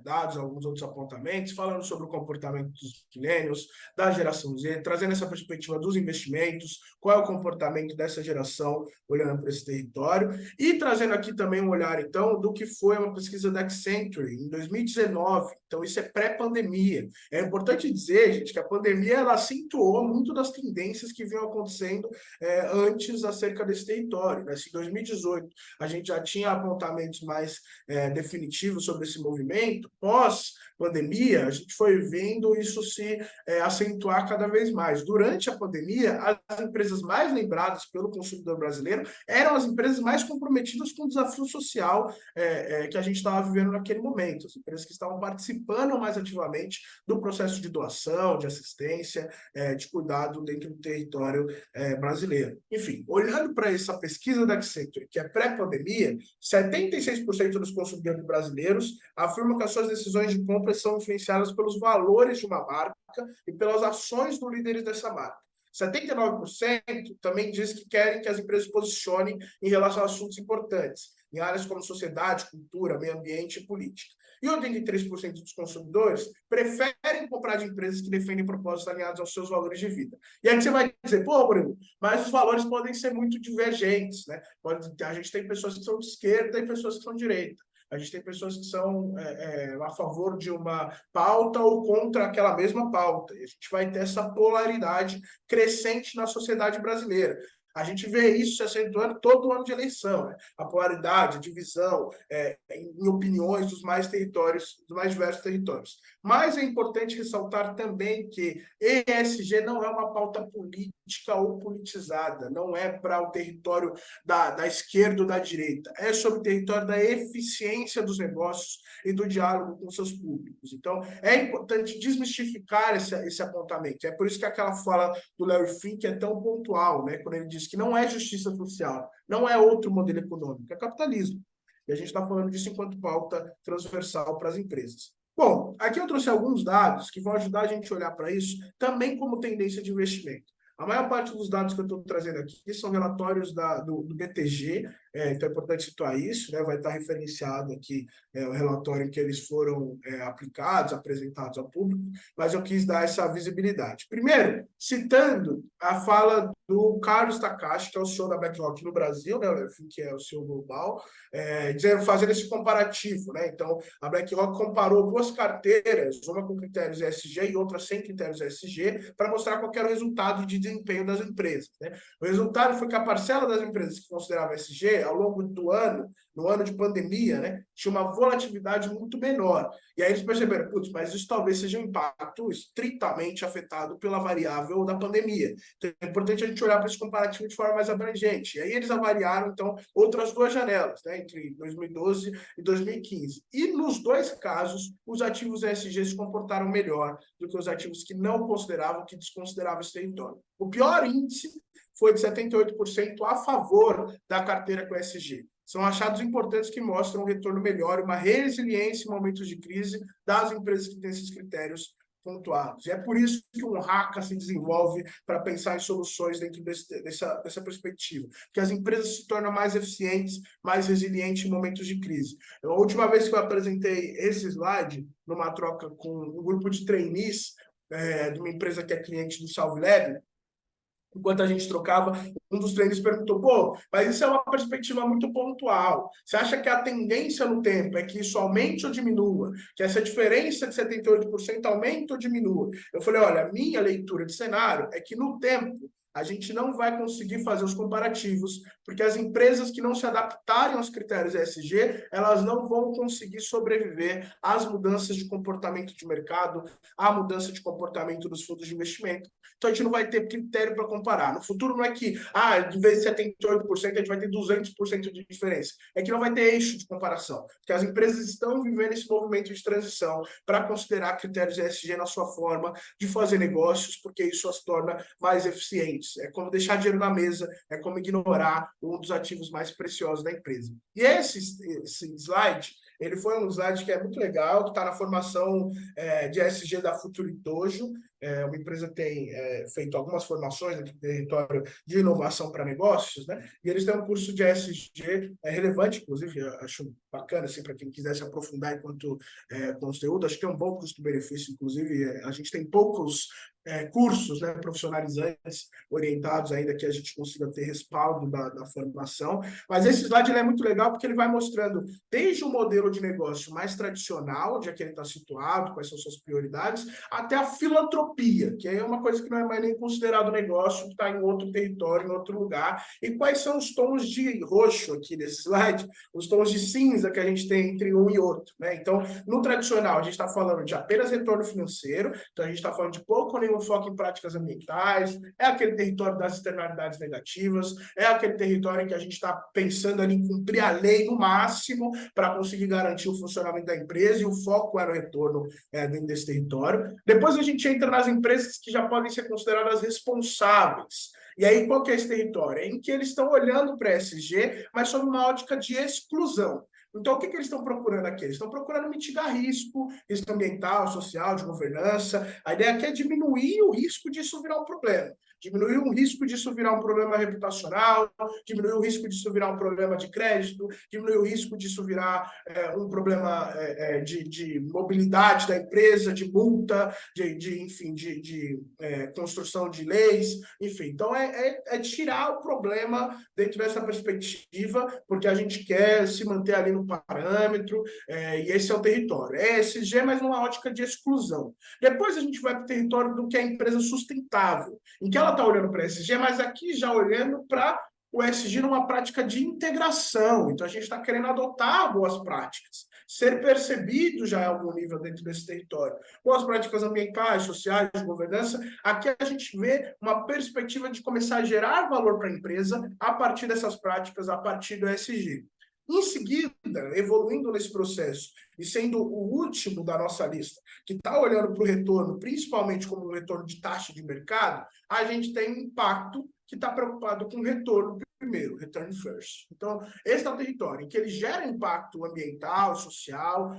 dados, alguns outros apontamentos, falando sobre o comportamento dos millennials, da geração Z, trazendo essa perspectiva dos investimentos, qual é o comportamento dessa geração olhando para esse território, e trazendo aqui também um olhar, então, do que foi uma pesquisa da Accenture em 2019. Então, isso é pré-pandemia. É importante dizer, gente, que a pandemia ela acentuou muito das tendências que vinham acontecendo antes acerca desse território. Né? Se em 2018 a gente já tinha apontamentos mais definitivos sobre esse movimento, pós-pandemia, a gente foi vendo isso se acentuar cada vez mais. Durante a pandemia, as empresas mais lembradas pelo consumidor brasileiro eram as empresas mais comprometidas com o desafio social que a gente estava vivendo naquele momento. As empresas que estavam participando mais ativamente do processo de doação, de assistência, de cuidado dentro do território brasileiro. Enfim, olhando para essa pesquisa da Accenture, que é pré-pandemia, 76% dos consumidores brasileiros afirmam que as suas decisões de compra são influenciadas pelos valores de uma marca e pelas ações dos líderes dessa marca. 79% também diz que querem que as empresas se posicionem em relação a assuntos importantes, em áreas como sociedade, cultura, meio ambiente e política. E 83% dos consumidores preferem comprar de empresas que defendem propósitos alinhados aos seus valores de vida. E aí você vai dizer, pô, Bruno, mas os valores podem ser muito divergentes, né? A gente tem pessoas que são de esquerda e pessoas que são de direita. A gente tem pessoas que são a favor de uma pauta ou contra aquela mesma pauta. E a gente vai ter essa polaridade crescente na sociedade brasileira. A gente vê isso se acentuando todo ano de eleição, né? A polaridade, a divisão em opiniões dos mais diversos territórios. Mas é importante ressaltar também que ESG não é uma pauta política ou politizada, não é para o território da esquerda ou da direita, é sobre o território da eficiência dos negócios e do diálogo com seus públicos. Então, é importante desmistificar esse apontamento. É por isso que aquela fala do Larry Fink é tão pontual, né? Quando ele diz que não é justiça social, não é outro modelo econômico, é capitalismo. E a gente está falando disso enquanto pauta transversal para as empresas. Bom, aqui eu trouxe alguns dados que vão ajudar a gente a olhar para isso também como tendência de investimento. A maior parte dos dados que eu estou trazendo aqui são relatórios do BTG, então é importante situar isso, né? Vai estar referenciado aqui o relatório em que eles foram aplicados, apresentados ao público, mas eu quis dar essa visibilidade. Primeiro, citando a fala do Carlos Takashi, que é o CEO da BlackRock no Brasil, né? Que é o CEO global, fazendo esse comparativo, né? Então, a BlackRock comparou duas carteiras, uma com critérios ESG e outra sem critérios ESG, para mostrar qual era o resultado de desempenho das empresas, né? O resultado foi que a parcela das empresas que consideravam ESG, ao longo do ano, no ano de pandemia, né, tinha uma volatilidade muito menor. E aí eles perceberam, putz, mas isso talvez seja um impacto estritamente afetado pela variável da pandemia. Então é importante a gente olhar para esse comparativo de forma mais abrangente. E aí eles avaliaram, então, outras duas janelas, né, entre 2012 e 2015. E nos dois casos, os ativos ESG se comportaram melhor do que os ativos que não consideravam, que desconsideravam esse território. O pior índice foi de 78% a favor da carteira com ESG. São achados importantes que mostram um retorno melhor e uma resiliência em momentos de crise das empresas que têm esses critérios pontuados. E é por isso que um Haka se desenvolve para pensar em soluções dentro dessa perspectiva, que as empresas se tornam mais eficientes, mais resilientes em momentos de crise. A última vez que eu apresentei esse slide, numa troca com um grupo de trainees de uma empresa que é cliente do Salve Lab, enquanto a gente trocava, um dos treinos perguntou, pô, mas isso é uma perspectiva muito pontual. Você acha que a tendência no tempo é que isso aumente ou diminua? Que essa diferença de 78% aumente ou diminua? Eu falei, olha, a minha leitura de cenário é que no tempo a gente não vai conseguir fazer os comparativos, porque as empresas que não se adaptarem aos critérios ESG, elas não vão conseguir sobreviver às mudanças de comportamento de mercado, à mudança de comportamento dos fundos de investimento. Então, a gente não vai ter critério para comparar. No futuro, não é que, de vez em 78%, a gente vai ter 200% de diferença. É que não vai ter eixo de comparação, porque as empresas estão vivendo esse movimento de transição para considerar critérios ESG na sua forma de fazer negócios, porque isso as torna mais eficientes. É como deixar dinheiro na mesa, é como ignorar um dos ativos mais preciosos da empresa. E esse slide, ele foi um slide que é muito legal, que está na formação de ESG da Futuri Dojo, uma empresa que tem feito algumas formações aqui no território de inovação para negócios, né? E eles têm um curso de ESG relevante, inclusive, acho bacana, assim, para quem quiser se aprofundar enquanto conteúdo, acho que é um bom custo-benefício, inclusive, a gente tem poucos cursos, né, profissionalizantes orientados ainda que a gente consiga ter respaldo da formação, mas esse slide ele é muito legal porque ele vai mostrando desde o modelo de negócio mais tradicional, onde é que ele está situado, quais são suas prioridades, até a filantropia, que é uma coisa que não é mais nem considerado negócio, que está em outro território, em outro lugar, e quais são os tons de roxo aqui nesse slide, os tons de cinza que a gente tem entre um e outro, né? Então, no tradicional, a gente está falando de apenas retorno financeiro, então a gente está falando de pouco ou nenhum foco em práticas ambientais, é aquele território das externalidades negativas, é aquele território em que a gente está pensando ali em cumprir a lei no máximo para conseguir garantir o funcionamento da empresa, e o foco era o retorno dentro desse território. Depois a gente entra nas empresas que já podem ser consideradas responsáveis. E aí, qual que é esse território? É em que eles estão olhando para a ESG, mas sob uma ótica de exclusão. Então, o que eles estão procurando aqui? Eles estão procurando mitigar risco ambiental, social, de governança. A ideia aqui é diminuir o risco disso virar um problema. Diminuir o risco disso virar um problema reputacional, diminuir o risco disso virar um problema de crédito, diminuir o risco disso virar um problema de mobilidade da empresa, de multa, enfim, de construção de leis, enfim. Então, é tirar o problema dentro dessa perspectiva, porque a gente quer se manter ali no parâmetro, e esse é o território. É ESG, mas numa ótica de exclusão. Depois a gente vai para o território do que é a empresa sustentável, em que ela ela está olhando para ESG, mas aqui já olhando para o ESG numa prática de integração. Então, a gente está querendo adotar boas práticas, ser percebido já em algum nível dentro desse território. Boas práticas ambientais, sociais, de governança. Aqui a gente vê uma perspectiva de começar a gerar valor para a empresa a partir dessas práticas, a partir do ESG. Em seguida, evoluindo nesse processo e sendo o último da nossa lista, que está olhando para o retorno, principalmente como um retorno de taxa de mercado, a gente tem um impacto que está preocupado com o retorno primeiro, return first. Então, esse é o território em que ele gera impacto ambiental, social,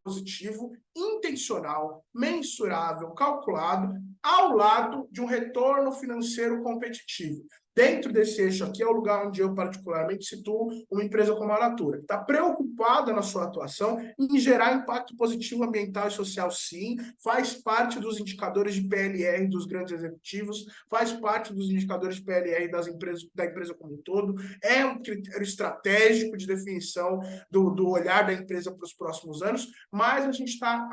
positivo, intencional, mensurável, calculado, ao lado de um retorno financeiro competitivo. Dentro desse eixo aqui é o lugar onde eu particularmente situo uma empresa como a Natura, que está preocupada na sua atuação em gerar impacto positivo ambiental e social, sim, faz parte dos indicadores de PLR dos grandes executivos, faz parte dos indicadores de PLR das empresas, da empresa como um todo, é um critério estratégico de definição do olhar da empresa para os próximos anos, mas a gente está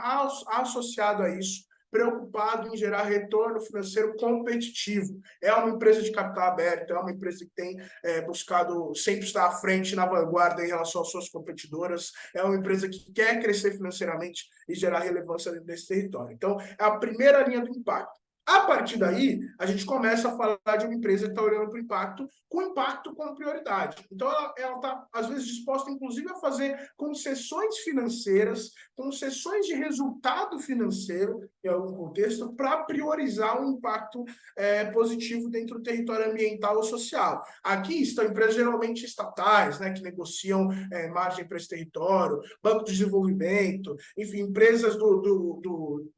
associado a isso, preocupado em gerar retorno financeiro competitivo. É uma empresa de capital aberto, é uma empresa que tem buscado sempre estar à frente, na vanguarda em relação às suas competidoras, é uma empresa que quer crescer financeiramente e gerar relevância dentro desse território. Então, é a primeira linha do impacto. A partir daí, a gente começa a falar de uma empresa que está olhando para o impacto, com impacto como prioridade. Então, ela está, às vezes, disposta, inclusive, a fazer concessões financeiras, concessões de resultado financeiro, em algum contexto, para priorizar um impacto positivo dentro do território ambiental ou social. Aqui estão empresas geralmente estatais, né, que negociam margem para esse território, banco de desenvolvimento, enfim, empresas do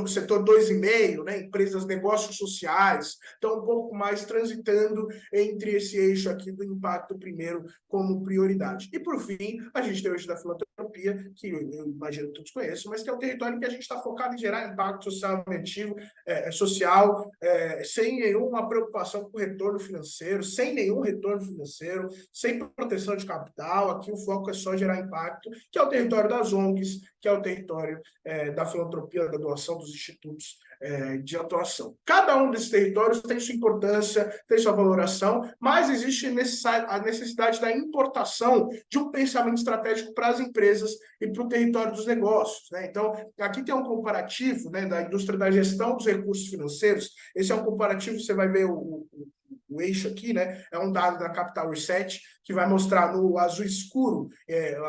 setor 2,5, né, empresas, negócios sociais, estão um pouco mais transitando entre esse eixo aqui do impacto primeiro como prioridade. E, por fim, a gente tem o eixo da filantropia, que eu imagino que todos conhecem, mas que é um território em que a gente está focado em gerar impacto social ambientativo, sem nenhuma preocupação com retorno financeiro, sem nenhum retorno financeiro, sem proteção de capital. Aqui o foco é só gerar impacto, que é o território das ONGs, que é o território da filantropia, da doação dos institutos de atuação. Cada um desses territórios tem sua importância, tem sua valoração, mas existe a necessidade da importação de um pensamento estratégico para as empresas e para o território dos negócios, né? Então, aqui tem um comparativo, né, da indústria da gestão dos recursos financeiros. Esse é um comparativo, você vai ver o eixo aqui, né? É um dado da Capital Reset, que vai mostrar no azul escuro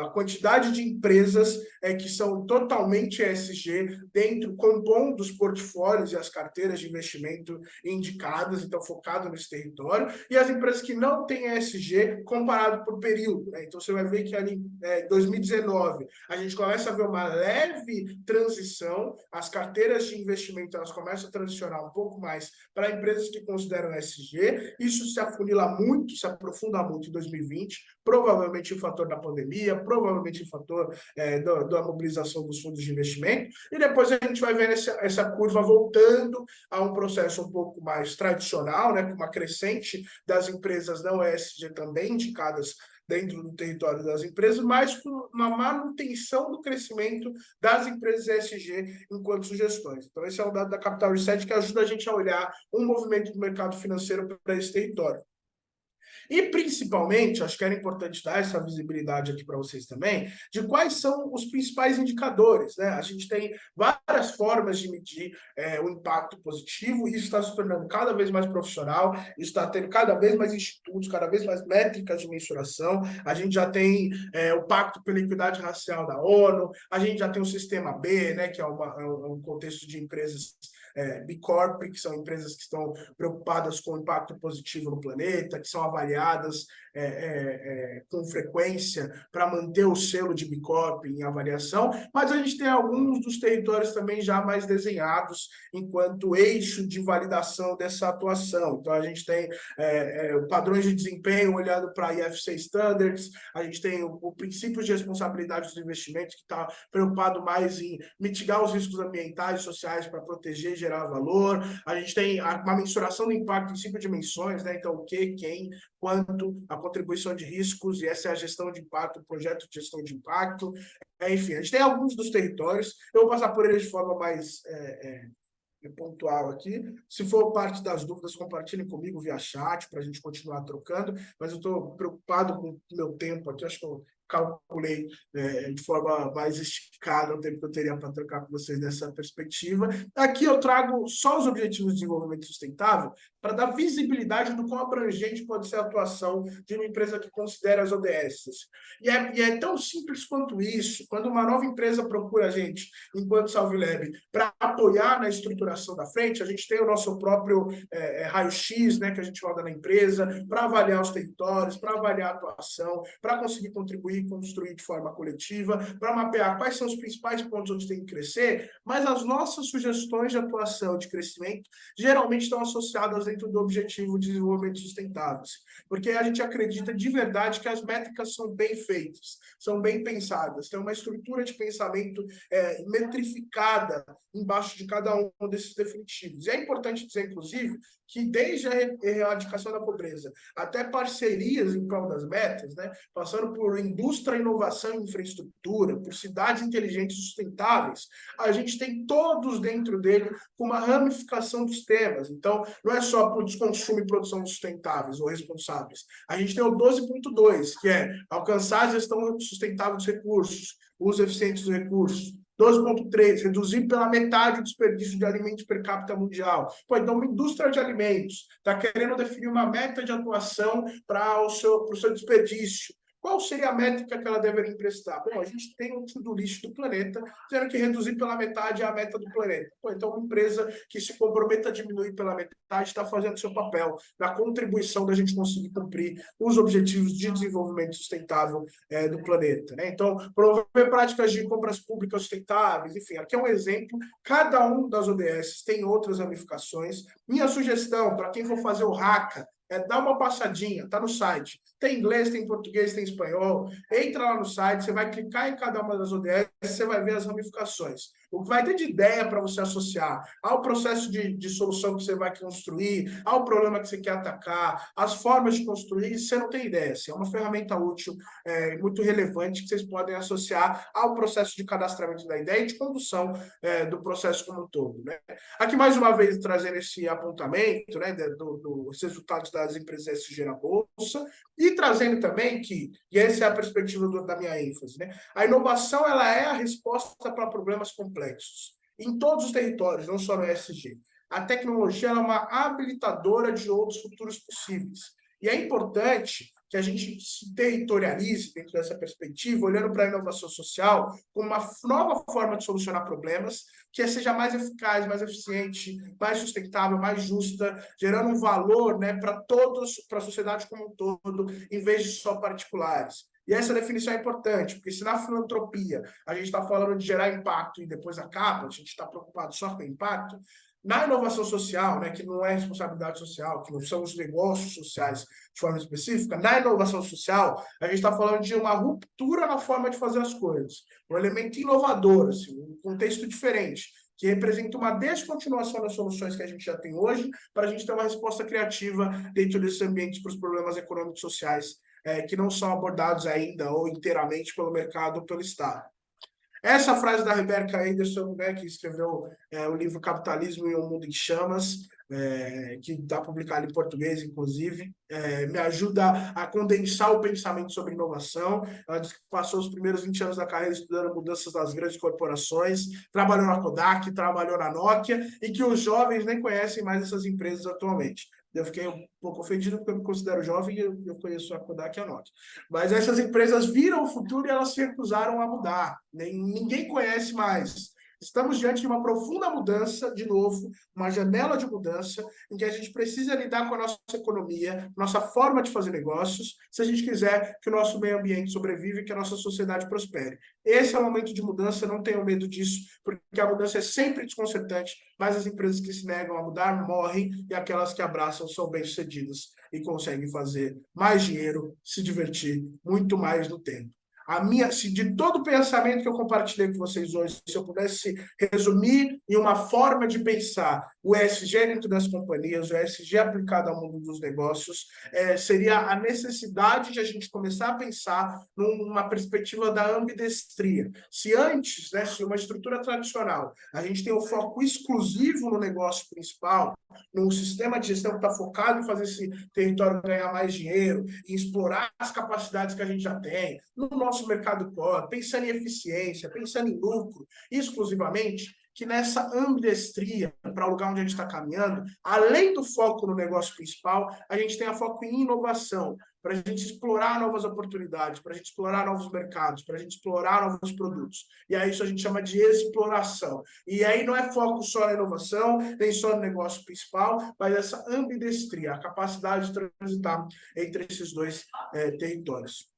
a quantidade de empresas que são totalmente ESG dentro, compondo os portfólios e as carteiras de investimento indicadas, então focado nesse território, e as empresas que não têm ESG comparado por período, né? Então você vai ver que ali em 2019 a gente começa a ver uma leve transição, as carteiras de investimento elas começam a transicionar um pouco mais para empresas que consideram ESG. Isso se afunila muito, se aprofunda muito em 2020, provavelmente o fator da pandemia, provavelmente o fator da mobilização dos fundos de investimento, e depois a gente vai ver essa curva voltando a um processo um pouco mais tradicional, né, com uma crescente das empresas não ESG também indicadas dentro do território das empresas, mas com uma manutenção do crescimento das empresas ESG enquanto sugestões. Então, esse é um dado da Capital Reset que ajuda a gente a olhar um movimento do mercado financeiro para esse território. E, principalmente, acho que era importante dar essa visibilidade aqui para vocês também, de quais são os principais indicadores, né? A gente tem várias formas de medir o impacto positivo, e isso está se tornando cada vez mais profissional, isso está tendo cada vez mais institutos, cada vez mais métricas de mensuração. A gente já tem o Pacto pela Equidade Racial da ONU, a gente já tem o Sistema B, né, que é um contexto de empresas B Corp, que são empresas que estão preocupadas com o impacto positivo no planeta, que são avaliadas com frequência para manter o selo de B Corp em avaliação, mas a gente tem alguns dos territórios também já mais desenhados enquanto eixo de validação dessa atuação. Então, a gente tem padrões de desempenho olhando para a IFC Standards, a gente tem o princípio de responsabilidade dos investimentos, que está preocupado mais em mitigar os riscos ambientais e sociais para proteger e gerar valor. A gente tem uma mensuração do impacto em 5 dimensões, né? Então, o que, quem, quanto, a contribuição de riscos, e essa é a gestão de impacto, o projeto de gestão de impacto. Enfim, a gente tem alguns dos territórios, eu vou passar por eles de forma mais pontual aqui. Se for parte das dúvidas, compartilhem comigo via chat para a gente continuar trocando, mas eu estou preocupado com o meu tempo aqui, acho que eu calculei de forma mais esticada o tempo que eu teria para trocar com vocês nessa perspectiva. Aqui eu trago só os Objetivos de Desenvolvimento Sustentável para dar visibilidade do quão abrangente pode ser a atuação de uma empresa que considera as ODS. E é tão simples quanto isso. Quando uma nova empresa procura a gente, enquanto Salve Lab, para apoiar na estruturação da frente, a gente tem o nosso próprio raio-x, né, que a gente roda na empresa, para avaliar os territórios, para avaliar a atuação, para conseguir contribuir e construir de forma coletiva, para mapear quais são os principais pontos onde tem que crescer, mas as nossas sugestões de atuação, de crescimento, geralmente estão associadas dentro do Objetivo de Desenvolvimento Sustentável, porque a gente acredita de verdade que as métricas são bem feitas, são bem pensadas, tem uma estrutura de pensamento metrificada embaixo de cada um desses definitivos. E é importante dizer, inclusive, que desde a erradicação da pobreza até parcerias em prol das metas, né, passando por indústria, inovação e infraestrutura, por cidades inteligentes e sustentáveis, a gente tem todos dentro dele uma ramificação dos temas. Então, não é só por desconsumo e produção sustentáveis ou responsáveis. A gente tem o 12.2, que é alcançar a gestão sustentável dos recursos, uso eficiente dos recursos. 12.3, reduzir pela metade o desperdício de alimentos per capita mundial. Pô, então, uma indústria de alimentos está querendo definir uma meta de atuação para o seu desperdício. Qual seria a métrica que ela deveria emprestar? Bom, a gente tem um do lixo do planeta, tendo que reduzir pela metade a meta do planeta. Pô, então, uma empresa que se comprometa a diminuir pela metade está fazendo seu papel na contribuição da gente conseguir cumprir os objetivos de desenvolvimento sustentável do planeta, né? Então, promover práticas de compras públicas sustentáveis, enfim, aqui é um exemplo. Cada um das ODS tem outras ramificações. Minha sugestão, para quem for fazer o RACA, dá uma passadinha, tá no site. Tem inglês, tem português, tem espanhol. Entra lá no site, você vai clicar em cada uma das ODS, você vai ver as ramificações. O que vai ter de ideia para você associar ao processo de solução que você vai construir, ao problema que você quer atacar, as formas de construir, você não tem ideia. Assim, é uma ferramenta útil, muito relevante, que vocês podem associar ao processo de cadastramento da ideia e de condução do processo como um todo, né? Aqui, mais uma vez, trazendo esse apontamento, né, dos resultados das empresas ESG na Bolsa, e trazendo também que, e essa é a perspectiva da minha ênfase, né, a inovação ela é a resposta para problemas complexos, em todos os territórios, não só no ESG. A tecnologia ela é uma habilitadora de outros futuros possíveis. E é importante que a gente se territorialize dentro dessa perspectiva, olhando para a inovação social como uma nova forma de solucionar problemas, que seja mais eficaz, mais eficiente, mais sustentável, mais justa, gerando um valor, né, para todos, para a sociedade como um todo, em vez de só particulares. E essa definição é importante, porque se na filantropia a gente está falando de gerar impacto e depois acaba, a gente está preocupado só com o impacto, na inovação social, né, que não é responsabilidade social, que não são os negócios sociais de forma específica, na inovação social, a gente está falando de uma ruptura na forma de fazer as coisas, um elemento inovador, assim, um contexto diferente, que representa uma descontinuação das soluções que a gente já tem hoje, para a gente ter uma resposta criativa dentro desses ambientes para os problemas econômicos e sociais que não são abordados ainda ou inteiramente pelo mercado ou pelo Estado. Essa frase da Rebeca Anderson, né, que escreveu o livro Capitalismo e um Mundo em Chamas, que está publicado em português, inclusive, me ajuda a condensar o pensamento sobre inovação. Ela diz que passou os primeiros 20 anos da carreira estudando mudanças das grandes corporações, trabalhou na Kodak, trabalhou na Nokia, e que os jovens nem conhecem mais essas empresas atualmente. Eu fiquei um pouco ofendido porque eu me considero jovem e eu conheço a Kodak e a Nokia. Mas essas empresas viram o futuro e elas se recusaram a mudar. Ninguém conhece mais. Estamos diante de uma profunda mudança, de novo, uma janela de mudança, em que a gente precisa lidar com a nossa economia, nossa forma de fazer negócios, se a gente quiser que o nosso meio ambiente sobreviva e que a nossa sociedade prospere. Esse é o momento de mudança, não tenham medo disso, porque a mudança é sempre desconcertante, mas as empresas que se negam a mudar morrem e aquelas que abraçam são bem-sucedidas e conseguem fazer mais dinheiro, se divertir muito mais no tempo. De todo o pensamento que eu compartilhei com vocês hoje, se eu pudesse resumir em uma forma de pensar o ESG dentro das companhias, o ESG aplicado ao mundo dos negócios, seria a necessidade de a gente começar a pensar numa perspectiva da ambidestria. Se antes, né, se uma estrutura tradicional, a gente tem o foco exclusivo no negócio principal, num sistema de gestão que está focado em fazer esse território ganhar mais dinheiro, em explorar as capacidades que a gente já tem, no nosso mercado core, pensando em eficiência, pensando em lucro, exclusivamente, que nessa ambidestria, para o lugar onde a gente está caminhando, além do foco no negócio principal, a gente tem a foco em inovação, para a gente explorar novas oportunidades, para a gente explorar novos mercados, para a gente explorar novos produtos. E aí isso a gente chama de exploração. E aí não é foco só na inovação, nem só no negócio principal, mas essa ambidestria, a capacidade de transitar entre esses dois territórios.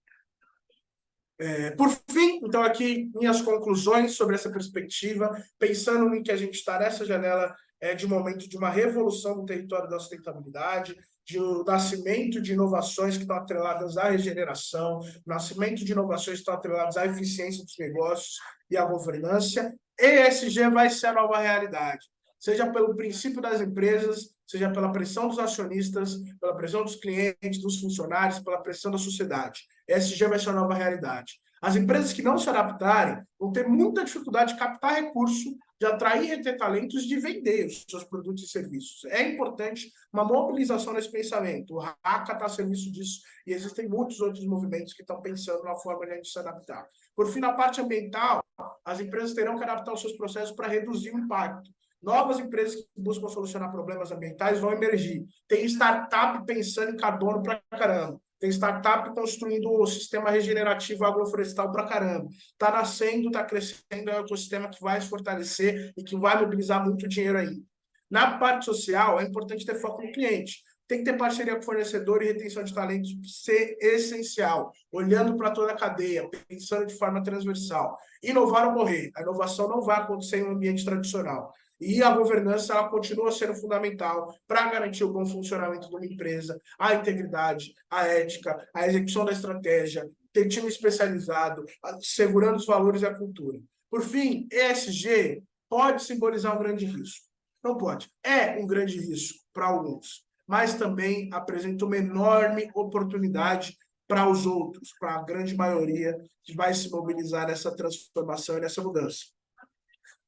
Por fim, então, aqui minhas conclusões sobre essa perspectiva, pensando em que a gente está nessa janela de momento de uma revolução no território da sustentabilidade, de um nascimento de inovações que estão atreladas à regeneração, nascimento de inovações que estão atreladas à eficiência dos negócios e à governança. ESG vai ser a nova realidade, seja pelo princípio das empresas, seja pela pressão dos acionistas, pela pressão dos clientes, dos funcionários, pela pressão da sociedade. ESG vai ser a nova realidade. As empresas que não se adaptarem vão ter muita dificuldade de captar recurso, de atrair e reter talentos e de vender os seus produtos e serviços. É importante uma mobilização nesse pensamento. O Haka está a serviço disso e existem muitos outros movimentos que estão pensando na forma de a gente se adaptar. Por fim, na parte ambiental, as empresas terão que adaptar os seus processos para reduzir o impacto. Novas empresas que buscam solucionar problemas ambientais vão emergir. Tem startup pensando em carbono para caramba. Tem startup construindo o sistema regenerativo agroflorestal para caramba. Está nascendo, está crescendo, é um ecossistema que vai se fortalecer e que vai mobilizar muito dinheiro aí. Na parte social, é importante ter foco no cliente. Tem que ter parceria com o fornecedor e retenção de talentos ser essencial, olhando para toda a cadeia, pensando de forma transversal. Inovar ou morrer. A inovação não vai acontecer em um ambiente tradicional. E a governança ela continua sendo fundamental para garantir o bom funcionamento de uma empresa, a integridade, a ética, a execução da estratégia, ter time especializado, segurando os valores e a cultura. Por fim, ESG pode simbolizar um grande risco. Não pode. É um grande risco para alguns, mas também apresenta uma enorme oportunidade para os outros, para a grande maioria que vai se mobilizar nessa transformação e nessa mudança.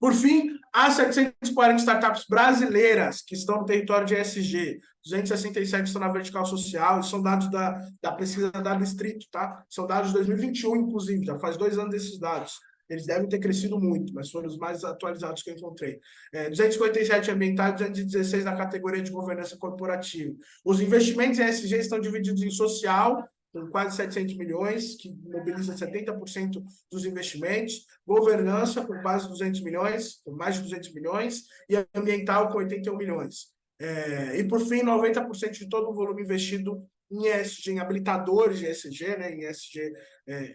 Por fim, há 740 startups brasileiras que estão no território de ESG, 267 estão na vertical social, e são dados da pesquisa da Distrito, tá? São dados de 2021, inclusive, já faz 2 anos desses dados. Eles devem ter crescido muito, mas foram os mais atualizados que eu encontrei. 257 ambientais, 216 na categoria de governança corporativa. Os investimentos em ESG estão divididos em social, com quase 700 milhões, que mobiliza 70% dos investimentos, governança com quase 200 milhões, com mais de 200 milhões, e ambiental com 81 milhões. E, por fim, 90% de todo o volume investido em ESG, em habilitadores de ESG, né, em ESG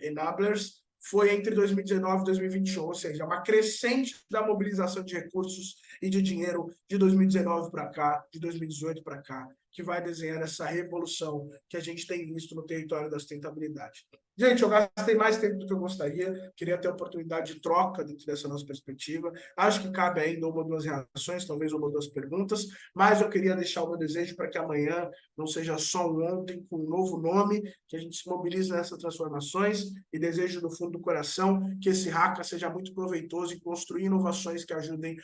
enablers, foi entre 2019 e 2021, ou seja, uma crescente da mobilização de recursos e de dinheiro de 2019 para cá, de 2018 para cá, que vai desenhar essa revolução que a gente tem visto no território da sustentabilidade. Gente, eu gastei mais tempo do que eu gostaria, queria ter a oportunidade de troca dentro dessa nossa perspectiva. Acho que cabe ainda uma ou duas reações, talvez uma ou duas perguntas, mas eu queria deixar o meu desejo para que amanhã não seja só um ontem com um novo nome, que a gente se mobilize nessas transformações e desejo do fundo do coração que esse Haka seja muito proveitoso e construir inovações que ajudem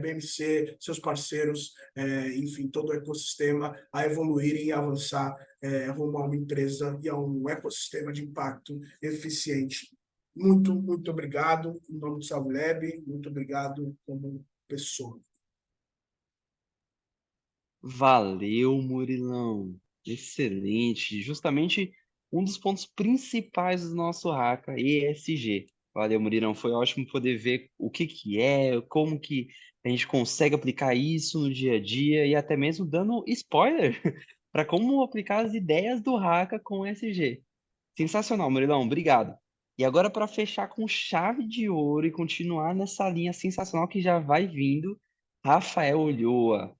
BMC, seus parceiros, enfim, todo o ecossistema a evoluírem e avançar rumo a uma empresa e a um ecossistema de impacto eficiente. Muito, muito obrigado, em nome do Salve Lab, muito obrigado como pessoa. Valeu, Murilão. Excelente. Justamente um dos pontos principais do nosso Haka, ESG. Valeu, Murilão. Foi ótimo poder ver o que que é, como que a gente consegue aplicar isso no dia a dia e até mesmo dando spoiler para como aplicar as ideias do Haka com ESG. Sensacional, Murilão. Obrigado. E agora, para fechar com chave de ouro e continuar nessa linha sensacional que já vai vindo, Rafael Ulloa.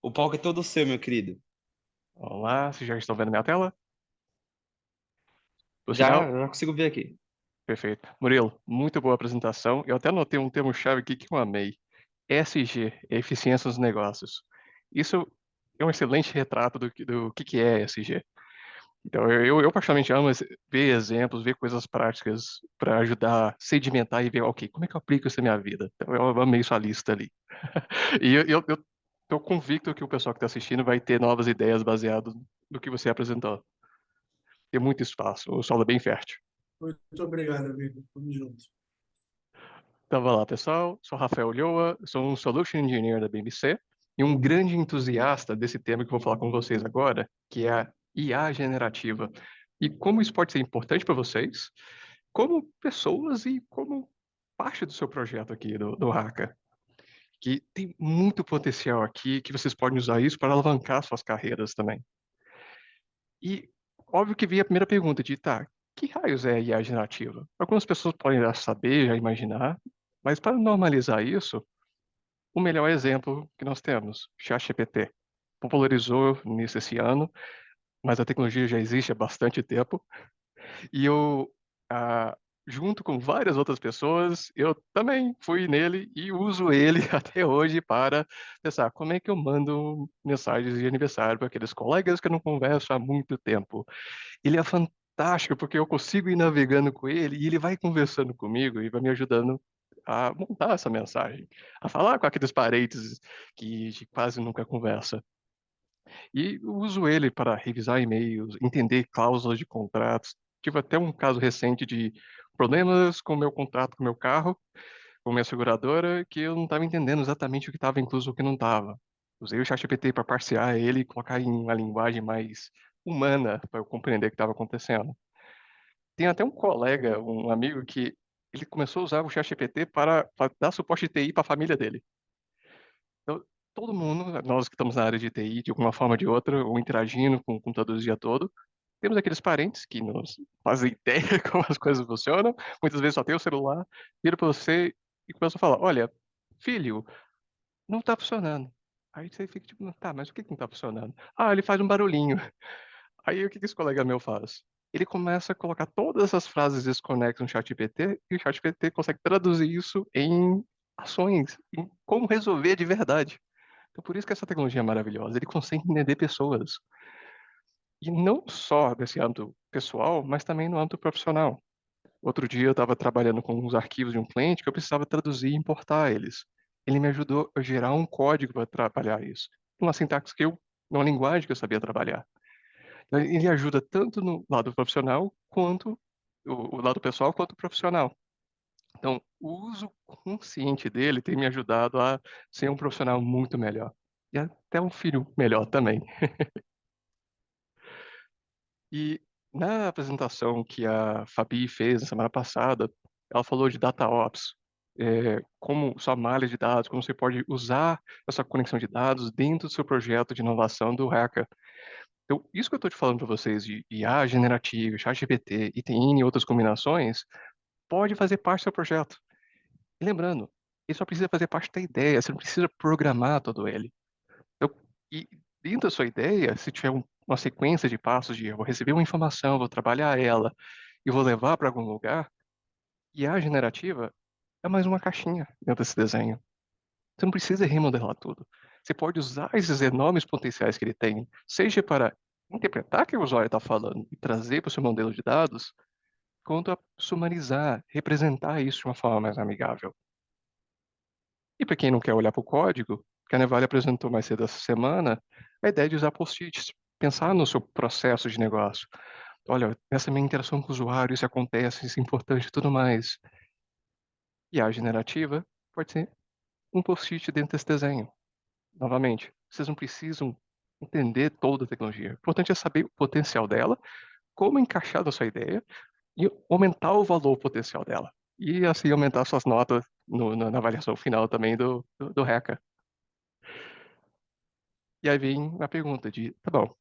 O palco é todo seu, meu querido. Olá, vocês já estão vendo minha tela? Por Já, sinal, já consigo ver aqui. Perfeito. Murilo, muito boa apresentação. Eu até anotei um termo-chave aqui que eu amei. ESG, Eficiência nos Negócios. Isso é um excelente retrato do que é ESG. Então, eu particularmente amo ver exemplos, ver coisas práticas para ajudar a sedimentar e ver, ok, como é que eu aplico isso na minha vida? Então, eu amei sua lista ali. E eu tô convicto que o pessoal que está assistindo vai ter novas ideias baseadas no que você apresentou. Tem muito espaço, o solo é bem fértil. Muito obrigado, amigo. Tamo junto. Então, vai lá, pessoal. Sou Rafael Ulloa, sou um Solution Engineer da BMC e um grande entusiasta desse tema que eu vou falar com vocês agora, que é a IA generativa. E como isso pode ser importante para vocês, como pessoas e como parte do seu projeto aqui do Haka. Que tem muito potencial aqui, que vocês podem usar isso para alavancar suas carreiras também. E óbvio que vem a primeira pergunta de, tá, que raios é IA generativa? Algumas pessoas podem já saber, já imaginar, mas para normalizar isso, o melhor exemplo que nós temos, ChatGPT. Popularizou nisso esse ano, mas a tecnologia já existe há bastante tempo. E eu, ah, junto com várias outras pessoas, eu também fui nele e uso ele até hoje para pensar como é que eu mando mensagens de aniversário para aqueles colegas que eu não converso há muito tempo. Ele é fantástico porque eu consigo ir navegando com ele e ele vai conversando comigo e vai me ajudando a montar essa mensagem, a falar com aqueles parentes que a gente quase nunca conversa. E eu uso ele para revisar e-mails, entender cláusulas de contratos. Tive até um caso recente de problemas com o meu contrato com o meu carro, com a minha seguradora, que eu não estava entendendo exatamente o que estava incluso e o que não estava. Usei o ChatGPT para parsear ele e colocar em uma linguagem mais humana para eu compreender o que estava acontecendo. Tem até um colega, um amigo, que ele começou a usar o ChatGPT para dar suporte de TI para a família dele. Então, todo mundo, nós que estamos na área de TI, de alguma forma ou de outra, ou interagindo com computadores o dia todo, temos aqueles parentes que não fazem ideia como as coisas funcionam, muitas vezes só tem o celular, vira para você e começa a falar, olha, filho, não está funcionando. Aí você fica tipo, tá, mas o que que não está funcionando? Ah, ele faz um barulhinho. Aí o que que esse colega meu faz? Ele começa a colocar todas essas frases desconexas no ChatGPT e o ChatGPT consegue traduzir isso em ações, em como resolver de verdade. Então, por isso que essa tecnologia é maravilhosa. Ele consegue entender pessoas. E não só nesse âmbito pessoal, mas também no âmbito profissional. Outro dia eu estava trabalhando com uns arquivos de um cliente que eu precisava traduzir e importar eles. Ele me ajudou a gerar um código para trabalhar isso. Uma sintaxe que eu, numa linguagem que eu sabia trabalhar. Então, ele ajuda tanto no lado profissional quanto o lado pessoal quanto o profissional. Então, o uso consciente dele tem me ajudado a ser um profissional muito melhor. E até um filho melhor também. E na apresentação que a Fabi fez na semana passada, ela falou de data ops, como sua malha de dados, como você pode usar essa conexão de dados dentro do seu projeto de inovação do Hacker. Então, isso que eu estou te falando para vocês de IA generativa, ChatGPT e tem N outras combinações, pode fazer parte do seu projeto. E lembrando, ele só precisa fazer parte da ideia, você não precisa programar todo ele. Então, e dentro da sua ideia, se tiver uma sequência de passos de eu vou receber uma informação, vou trabalhar ela e vou levar para algum lugar, IA generativa é mais uma caixinha dentro desse desenho. Você não precisa remodelar tudo. Você pode usar esses enormes potenciais que ele tem, seja para interpretar o que o usuário está falando e trazer para o seu modelo de dados, quanto a sumarizar, representar isso de uma forma mais amigável. E para quem não quer olhar para o código, que a Nevale apresentou mais cedo essa semana, a ideia de usar post-its, pensar no seu processo de negócio. Olha, essa minha interação com o usuário, isso acontece, isso é importante e tudo mais. E a generativa pode ser um post-it dentro desse desenho. Novamente, vocês não precisam entender toda a tecnologia. O importante é saber o potencial dela, como encaixar na sua ideia e aumentar o valor potencial dela. E assim aumentar suas notas na avaliação final também do Hacker. E aí vem a pergunta de, tá bom,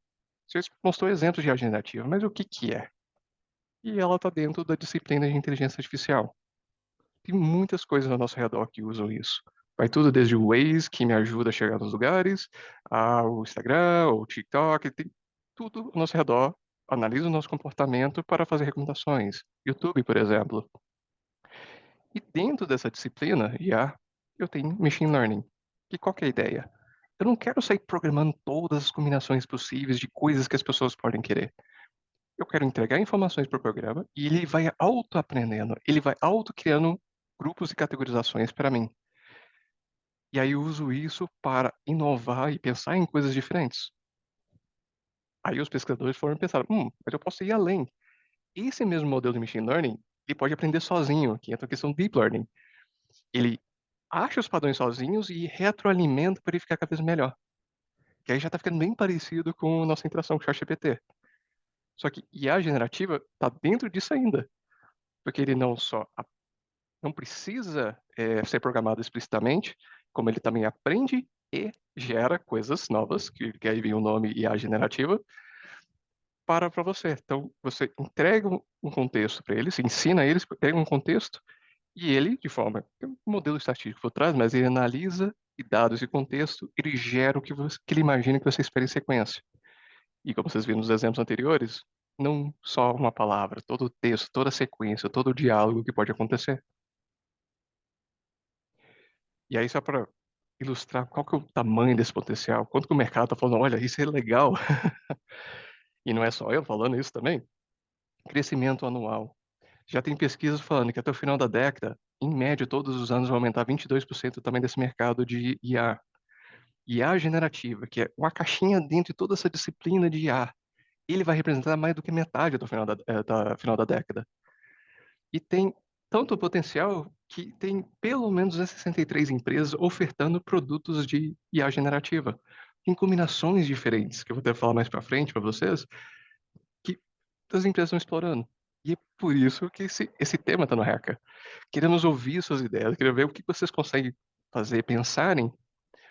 você mostrou exemplos de IA generativa, mas o que que é? E ela está dentro da disciplina de inteligência artificial. Tem muitas coisas ao nosso redor que usam isso. Vai tudo desde o Waze, que me ajuda a chegar nos lugares, ao Instagram, ao TikTok, tem tudo ao nosso redor analisa o nosso comportamento para fazer recomendações. YouTube, por exemplo. E dentro dessa disciplina, IA, eu tenho Machine Learning. E qual que é a ideia? Eu não quero sair programando todas as combinações possíveis de coisas que as pessoas podem querer. Eu quero entregar informações para o programa e ele vai auto-aprendendo, ele vai auto-criando grupos e categorizações para mim. E aí eu uso isso para inovar e pensar em coisas diferentes. Aí os pesquisadores foram pensar, mas eu posso ir além. Esse mesmo modelo de machine learning, ele pode aprender sozinho, que entra a questão do deep learning. Ele acha os padrões sozinhos e retroalimenta para ele ficar cada vez melhor. Que aí já está ficando bem parecido com a nossa interação com o ChatGPT. Só que IA generativa está dentro disso ainda, porque ele não só não precisa ser programado explicitamente, como ele também aprende e gera coisas novas, que aí vem o nome IA generativa, para você. Então, você entrega um contexto para eles, ensina eles, pega um contexto, e ele, de forma, tem um modelo estatístico por trás, mas ele analisa e dados e contexto, ele gera o que ele imagina que você espera em sequência. E como vocês viram nos exemplos anteriores, não só uma palavra, todo o texto, toda a sequência, todo o diálogo que pode acontecer. E aí, só para ilustrar qual que é o tamanho desse potencial, quanto que o mercado está falando, olha, isso é legal, e não é só eu falando isso também, crescimento anual. Já tem pesquisas falando que até o final da década, em média, todos os anos vai aumentar 22% o tamanho desse mercado de IA. IA generativa, que é uma caixinha dentro de toda essa disciplina de IA. Ele vai representar mais do que metade do final da década. E tem tanto potencial que tem pelo menos 63 empresas ofertando produtos de IA generativa, em combinações diferentes, que eu vou até falar mais para frente para vocês, que as empresas estão explorando. E é por isso que esse tema está no Hacker. Queremos ouvir suas ideias, queremos ver o que vocês conseguem fazer, pensarem,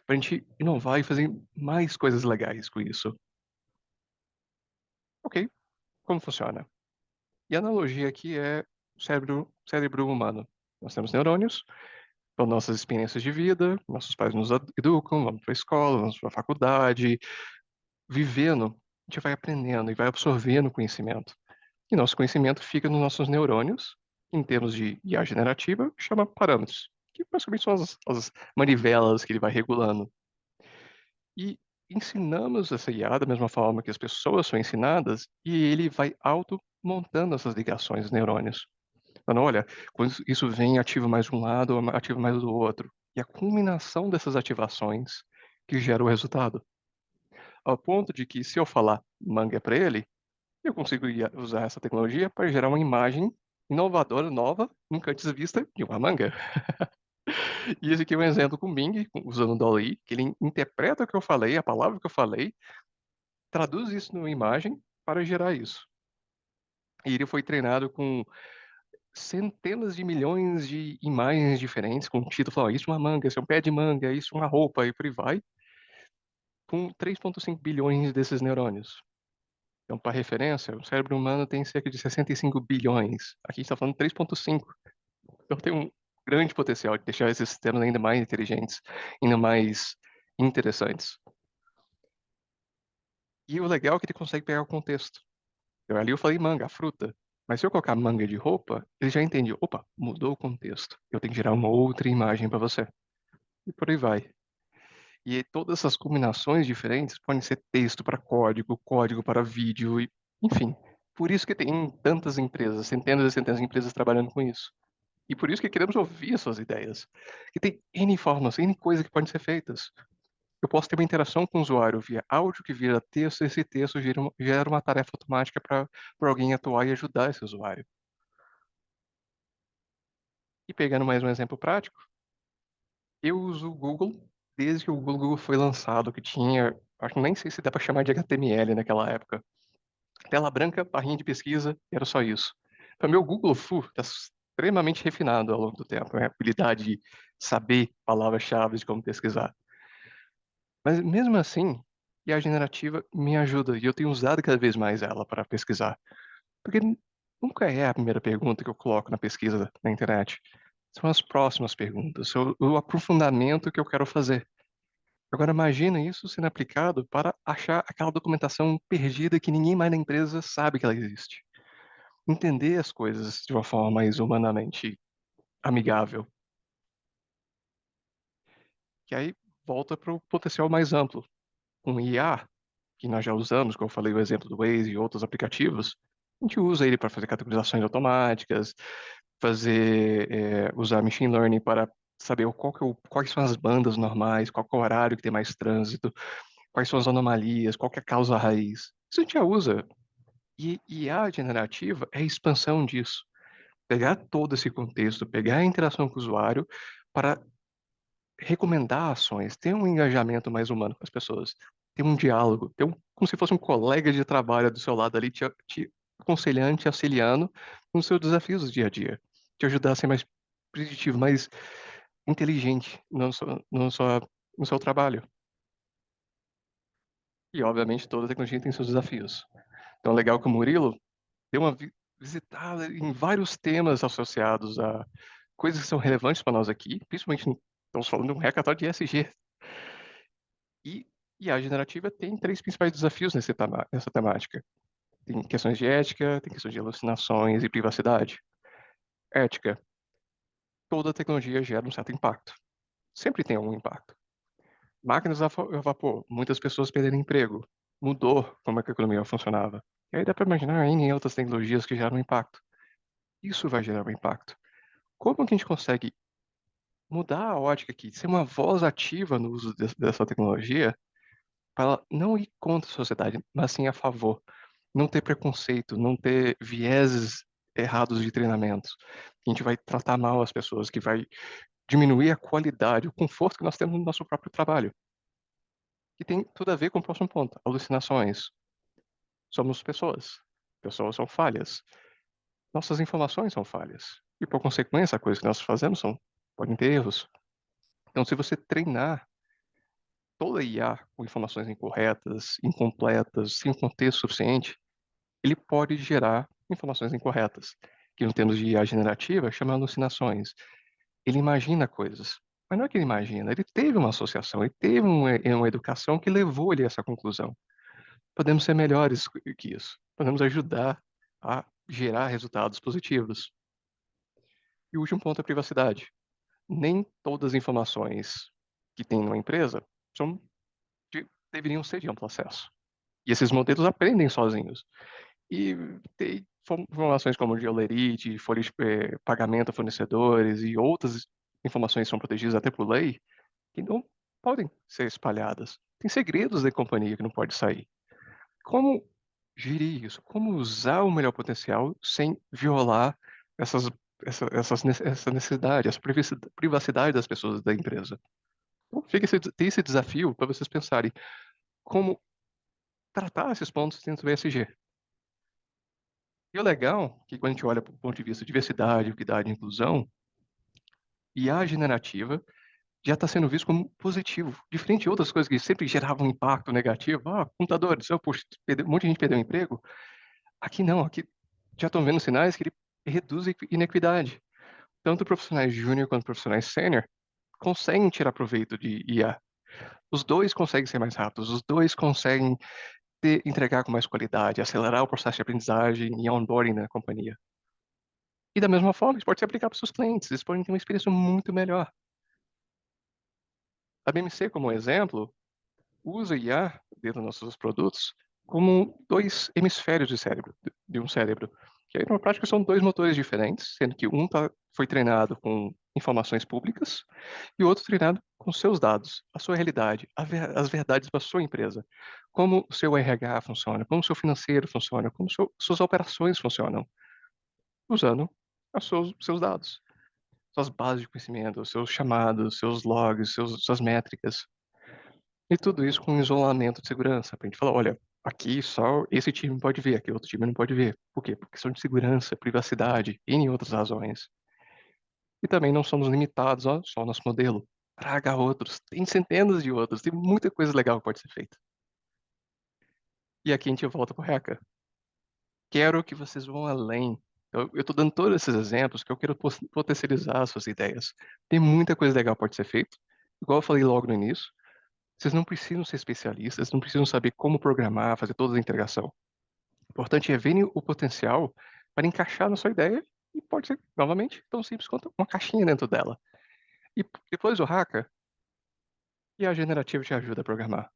para a gente inovar e fazer mais coisas legais com isso. Ok, como funciona? E a analogia aqui é o cérebro humano. Nós temos neurônios, com nossas experiências de vida, nossos pais nos educam, vamos para a escola, vamos para a faculdade, vivendo, a gente vai aprendendo e vai absorvendo conhecimento. E nosso conhecimento fica nos nossos neurônios, em termos de IA generativa, chama parâmetros, que basicamente são as manivelas que ele vai regulando. E ensinamos essa IA da mesma forma que as pessoas são ensinadas, e ele vai auto-montando essas ligações dos neurônios. Falando, olha, quando isso vem, ativa mais um lado, ativa mais do outro. E a combinação dessas ativações que gera o resultado. Ao ponto de que, se eu falar manga para ele, eu consigo usar essa tecnologia para gerar uma imagem inovadora, nova, nunca antes vista de uma manga. E esse aqui é um exemplo com o Bing, usando o DALL-E, que ele interpreta o que eu falei, a palavra que eu falei, traduz isso numa imagem para gerar isso. E ele foi treinado com centenas de milhões de imagens diferentes, com título, isso é uma manga, isso é um pé de manga, isso é uma roupa, e por aí vai, com 3,5 bilhões desses neurônios. Então, para referência, o cérebro humano tem cerca de 65 bilhões. Aqui a gente está falando de 3,5. Então, tem um grande potencial de deixar esses sistemas ainda mais inteligentes, ainda mais interessantes. E o legal é que ele consegue pegar o contexto. Ali eu falei manga, a fruta. Mas se eu colocar manga de roupa, ele já entende. Opa, mudou o contexto. Eu tenho que gerar uma outra imagem para você. E por aí vai. E todas essas combinações diferentes podem ser texto para código, código para vídeo, enfim. Por isso que tem tantas empresas, centenas e centenas de empresas trabalhando com isso. E por isso que queremos ouvir as suas ideias. Que tem N formas, N coisas que podem ser feitas. Eu posso ter uma interação com o usuário via áudio que vira texto, e esse texto gera uma tarefa automática para alguém atuar e ajudar esse usuário. E pegando mais um exemplo prático, eu uso o Google desde que o Google foi lançado, que tinha, acho que nem sei se dá para chamar de HTML naquela época. Tela branca, barrinha de pesquisa, era só isso. Para meu Google está extremamente refinado ao longo do tempo, a habilidade de saber palavras-chave de como pesquisar. Mas mesmo assim, IA generativa me ajuda e eu tenho usado cada vez mais ela para pesquisar. Porque nunca é a primeira pergunta que eu coloco na pesquisa na internet. São as próximas perguntas, o aprofundamento que eu quero fazer. Agora imagina isso sendo aplicado para achar aquela documentação perdida que ninguém mais na empresa sabe que ela existe. Entender as coisas de uma forma mais humanamente amigável. Que aí volta para o potencial mais amplo. Com IA, que nós já usamos, como eu falei o exemplo do Waze e outros aplicativos, a gente usa ele para fazer categorizações automáticas, usar machine learning para saber quais são as bandas normais, qual que é o horário que tem mais trânsito, quais são as anomalias, qual que é a causa raiz. Isso a gente já usa. E IA generativa é a expansão disso. Pegar todo esse contexto, pegar a interação com o usuário para recomendar ações, ter um engajamento mais humano com as pessoas, ter um diálogo, como se fosse um colega de trabalho do seu lado ali, te aconselhando, te auxiliando nos seus desafios do dia a dia, te ajudar a ser mais preditivo, mais inteligente no seu trabalho. E, obviamente, toda tecnologia tem seus desafios. Então, é legal que o Murilo deu uma visitada em vários temas associados a coisas que são relevantes para nós aqui, principalmente estamos falando de um hackathon de ESG. E IA generativa tem três principais desafios nessa temática. Tem questões de ética, tem questões de alucinações e privacidade. Ética. Toda tecnologia gera um certo impacto. Sempre tem algum impacto. Máquinas a vapor, muitas pessoas perderam emprego. Mudou como é que a economia funcionava. E aí dá para imaginar N outras tecnologias que geram impacto. Isso vai gerar um impacto. Como que a gente consegue mudar a ótica aqui, ser uma voz ativa no uso dessa tecnologia para ela não ir contra a sociedade, mas sim a favor? Não ter preconceito, não ter vieses errados de treinamento. A gente vai tratar mal as pessoas, que vai diminuir a qualidade, o conforto que nós temos no nosso próprio trabalho. Que tem tudo a ver com o próximo ponto, alucinações. Somos pessoas. Pessoas são falhas. Nossas informações são falhas. E, por consequência, as coisas que nós fazemos podem ter erros. Então, se você treinar toda a IA com informações incorretas, incompletas, sem contexto suficiente, ele pode gerar informações incorretas, que no termos de IA generativa chama alucinações. Ele imagina coisas, mas não é que ele imagina, ele teve uma associação, ele teve uma educação que levou ele a essa conclusão. Podemos ser melhores que isso, podemos ajudar a gerar resultados positivos. E o último ponto é a privacidade. Nem todas as informações que tem numa empresa são deveriam ser de amplo acesso. E esses modelos aprendem sozinhos. E tem informações como de holerite, folha de pagamento a fornecedores e outras informações que são protegidas até por lei, que não podem ser espalhadas. Tem segredos da companhia que não pode sair. Como gerir isso? Como usar o melhor potencial sem violar essas, essa necessidade, essa privacidade das pessoas da empresa? Então, tem esse desafio para vocês pensarem como tratar esses pontos dentro do ESG. E o legal é que quando a gente olha para o ponto de vista de diversidade, equidade e inclusão, IA generativa já está sendo visto como positivo, diferente de outras coisas que sempre geravam impacto negativo. Ah, computadores, puxa, um monte de gente perdeu o emprego. Aqui não, aqui já estão vendo sinais que ele reduz a inequidade. Tanto profissionais júnior quanto profissionais sênior conseguem tirar proveito de IA. Os dois conseguem ser mais rápidos, os dois conseguem entregar com mais qualidade, acelerar o processo de aprendizagem e onboarding na companhia. E da mesma forma, isso pode ser aplicado para os seus clientes, eles podem ter uma experiência muito melhor. A BMC, como exemplo, usa IA dentro dos nossos produtos como dois hemisférios de um cérebro. Que aí, na prática, são dois motores diferentes, sendo que foi treinado com informações públicas e o outro treinado com seus dados, a sua realidade, as verdades para a sua empresa. Como o seu RH funciona, como o seu financeiro funciona, como suas operações funcionam, usando seus dados, suas bases de conhecimento, seus chamados, seus logs, suas métricas. E tudo isso com isolamento de segurança. Para a gente falar, olha, aqui só esse time pode ver, aqui outro time não pode ver. Por quê? Por questão de segurança, privacidade e em outras razões. E também não somos limitados só ao nosso modelo. Traga outros. Tem centenas de outros. Tem muita coisa legal que pode ser feita. E aqui a gente volta para o Hacker. Quero que vocês vão além. Eu estou dando todos esses exemplos que eu quero potencializar as suas ideias. Tem muita coisa legal que pode ser feita. Igual eu falei logo no início, Vocês não precisam ser especialistas, não precisam saber como programar, fazer toda a integração. O importante é verem o potencial para encaixar na sua ideia e pode ser, novamente, tão simples quanto uma caixinha dentro dela. E depois o Haka, e a generativa te ajuda a programar.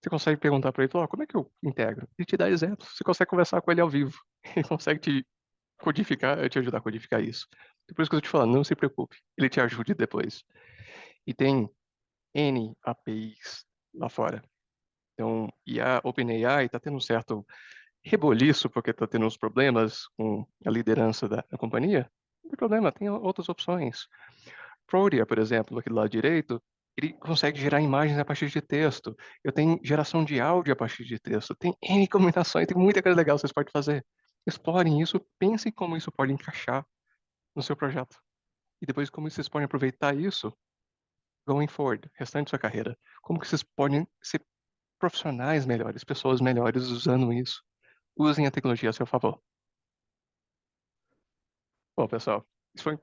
Você consegue perguntar para ele, ó, como é que eu integro? Ele te dá exemplos. Você consegue conversar com ele ao vivo. Ele consegue te codificar, te ajudar a codificar isso. E por isso que eu tô te falando, não se preocupe. Ele te ajude depois. E tem N APIs lá fora. Então, e a OpenAI está tendo um certo reboliço porque está tendo uns problemas com a liderança da companhia. Não tem problema, tem outras opções. Protea, por exemplo, aqui do lado direito, ele consegue gerar imagens a partir de texto. Eu tenho geração de áudio a partir de texto. Tem N combinações, tem muita coisa legal que vocês podem fazer. Explorem isso, pensem como isso pode encaixar no seu projeto. E depois como vocês podem aproveitar isso going forward, restante da sua carreira. Como que vocês podem ser profissionais melhores, pessoas melhores usando isso. Usem a tecnologia a seu favor. Bom, pessoal, isso foi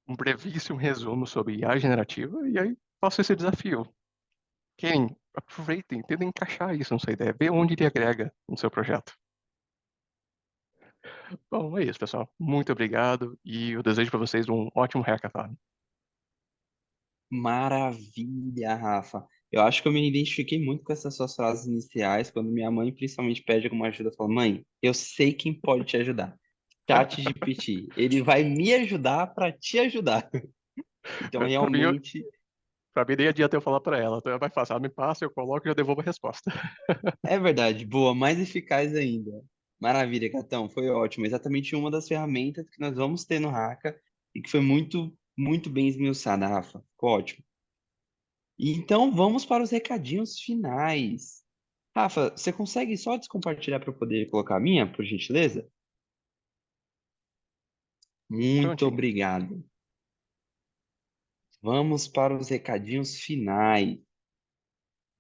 um brevíssimo resumo sobre IA generativa e aí faço esse desafio. Querem, aproveitem, tentem encaixar isso na sua ideia, ver onde ele agrega no seu projeto. Bom, é isso, pessoal. Muito obrigado e eu desejo para vocês um ótimo hackathon. Maravilha, Rafa. Eu acho que eu me identifiquei muito com essas suas frases iniciais, quando minha mãe principalmente pede alguma ajuda, eu falo, mãe, eu sei quem pode te ajudar. ChatGPT, ele vai me ajudar para te ajudar. Então, Para mim, realmente, nem adianta eu falar para ela. Então ela vai fazer, ela me passa, eu coloco e já devolvo a resposta. é verdade. Boa, mais eficaz ainda. Maravilha, Catão, foi ótimo. Exatamente uma das ferramentas que nós vamos ter no Haka e que foi muito, muito bem esmiuçada, Rafa. Ficou ótimo. Então, vamos para os recadinhos finais. Rafa, você consegue só descompartilhar para eu poder colocar a minha, por gentileza? Muito Prontinho. obrigado. Vamos para os recadinhos finais.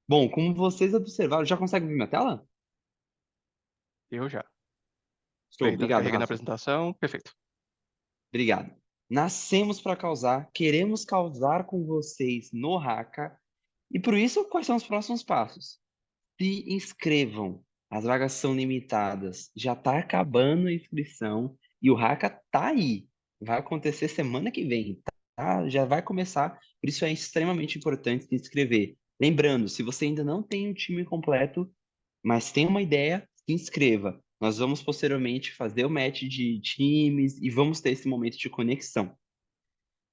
Bom, como vocês observaram, já consegue ver minha tela? Eu já. Show, Bem, tá obrigado, carregando a Rafa. apresentação. Perfeito. Obrigado. Nascemos para causar, queremos causar com vocês no Haka. E por isso, quais são os próximos passos? Se inscrevam. As vagas são limitadas. Já está acabando a inscrição e o Haka tá aí. Vai acontecer semana que vem, tá? Já vai começar. Por isso é extremamente importante se inscrever. Lembrando, se você ainda não tem um time completo, mas tem uma ideia, se inscreva. Nós vamos posteriormente fazer o match de times e vamos ter esse momento de conexão.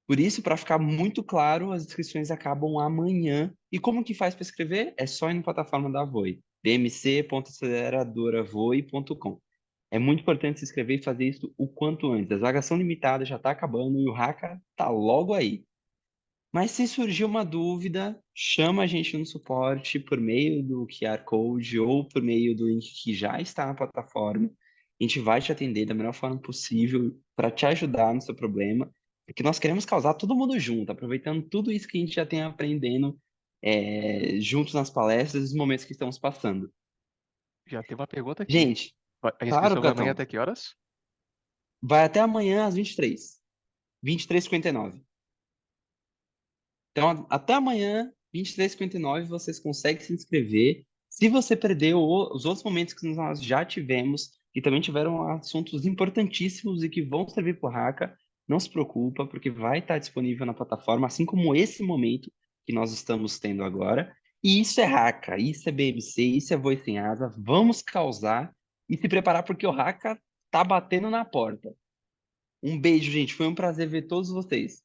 Por isso, para ficar muito claro, as inscrições acabam amanhã. E como que faz para escrever? É só ir na plataforma da Voi, bmc.aceleradora.voi.com. É muito importante se inscrever e fazer isso o quanto antes. As vagas são limitadas, já está acabando e o Haka está logo aí. Mas se surgir uma dúvida, chama a gente no suporte por meio do QR Code ou por meio do link que já está na plataforma. A gente vai te atender da melhor forma possível para te ajudar no seu problema, porque nós queremos causar todo mundo junto, aproveitando tudo isso que a gente já tem aprendendo juntos nas palestras e nos momentos que estamos passando. Já tem uma pergunta aqui. Gente, A claro, inscrição vai amanhã Catão, até que horas? vai até amanhã às 23h, 23h59. Então, até amanhã, 23h59, vocês conseguem se inscrever. Se você perdeu os outros momentos que nós já tivemos, que também tiveram assuntos importantíssimos e que vão servir para o Haka, não se preocupa, porque vai estar disponível na plataforma, assim como esse momento que nós estamos tendo agora. E isso é Haka, isso é BMC, isso é Voice em Asa. Vamos causar e se preparar, porque o Haka tá batendo na porta. Um beijo, gente. Foi um prazer ver todos vocês.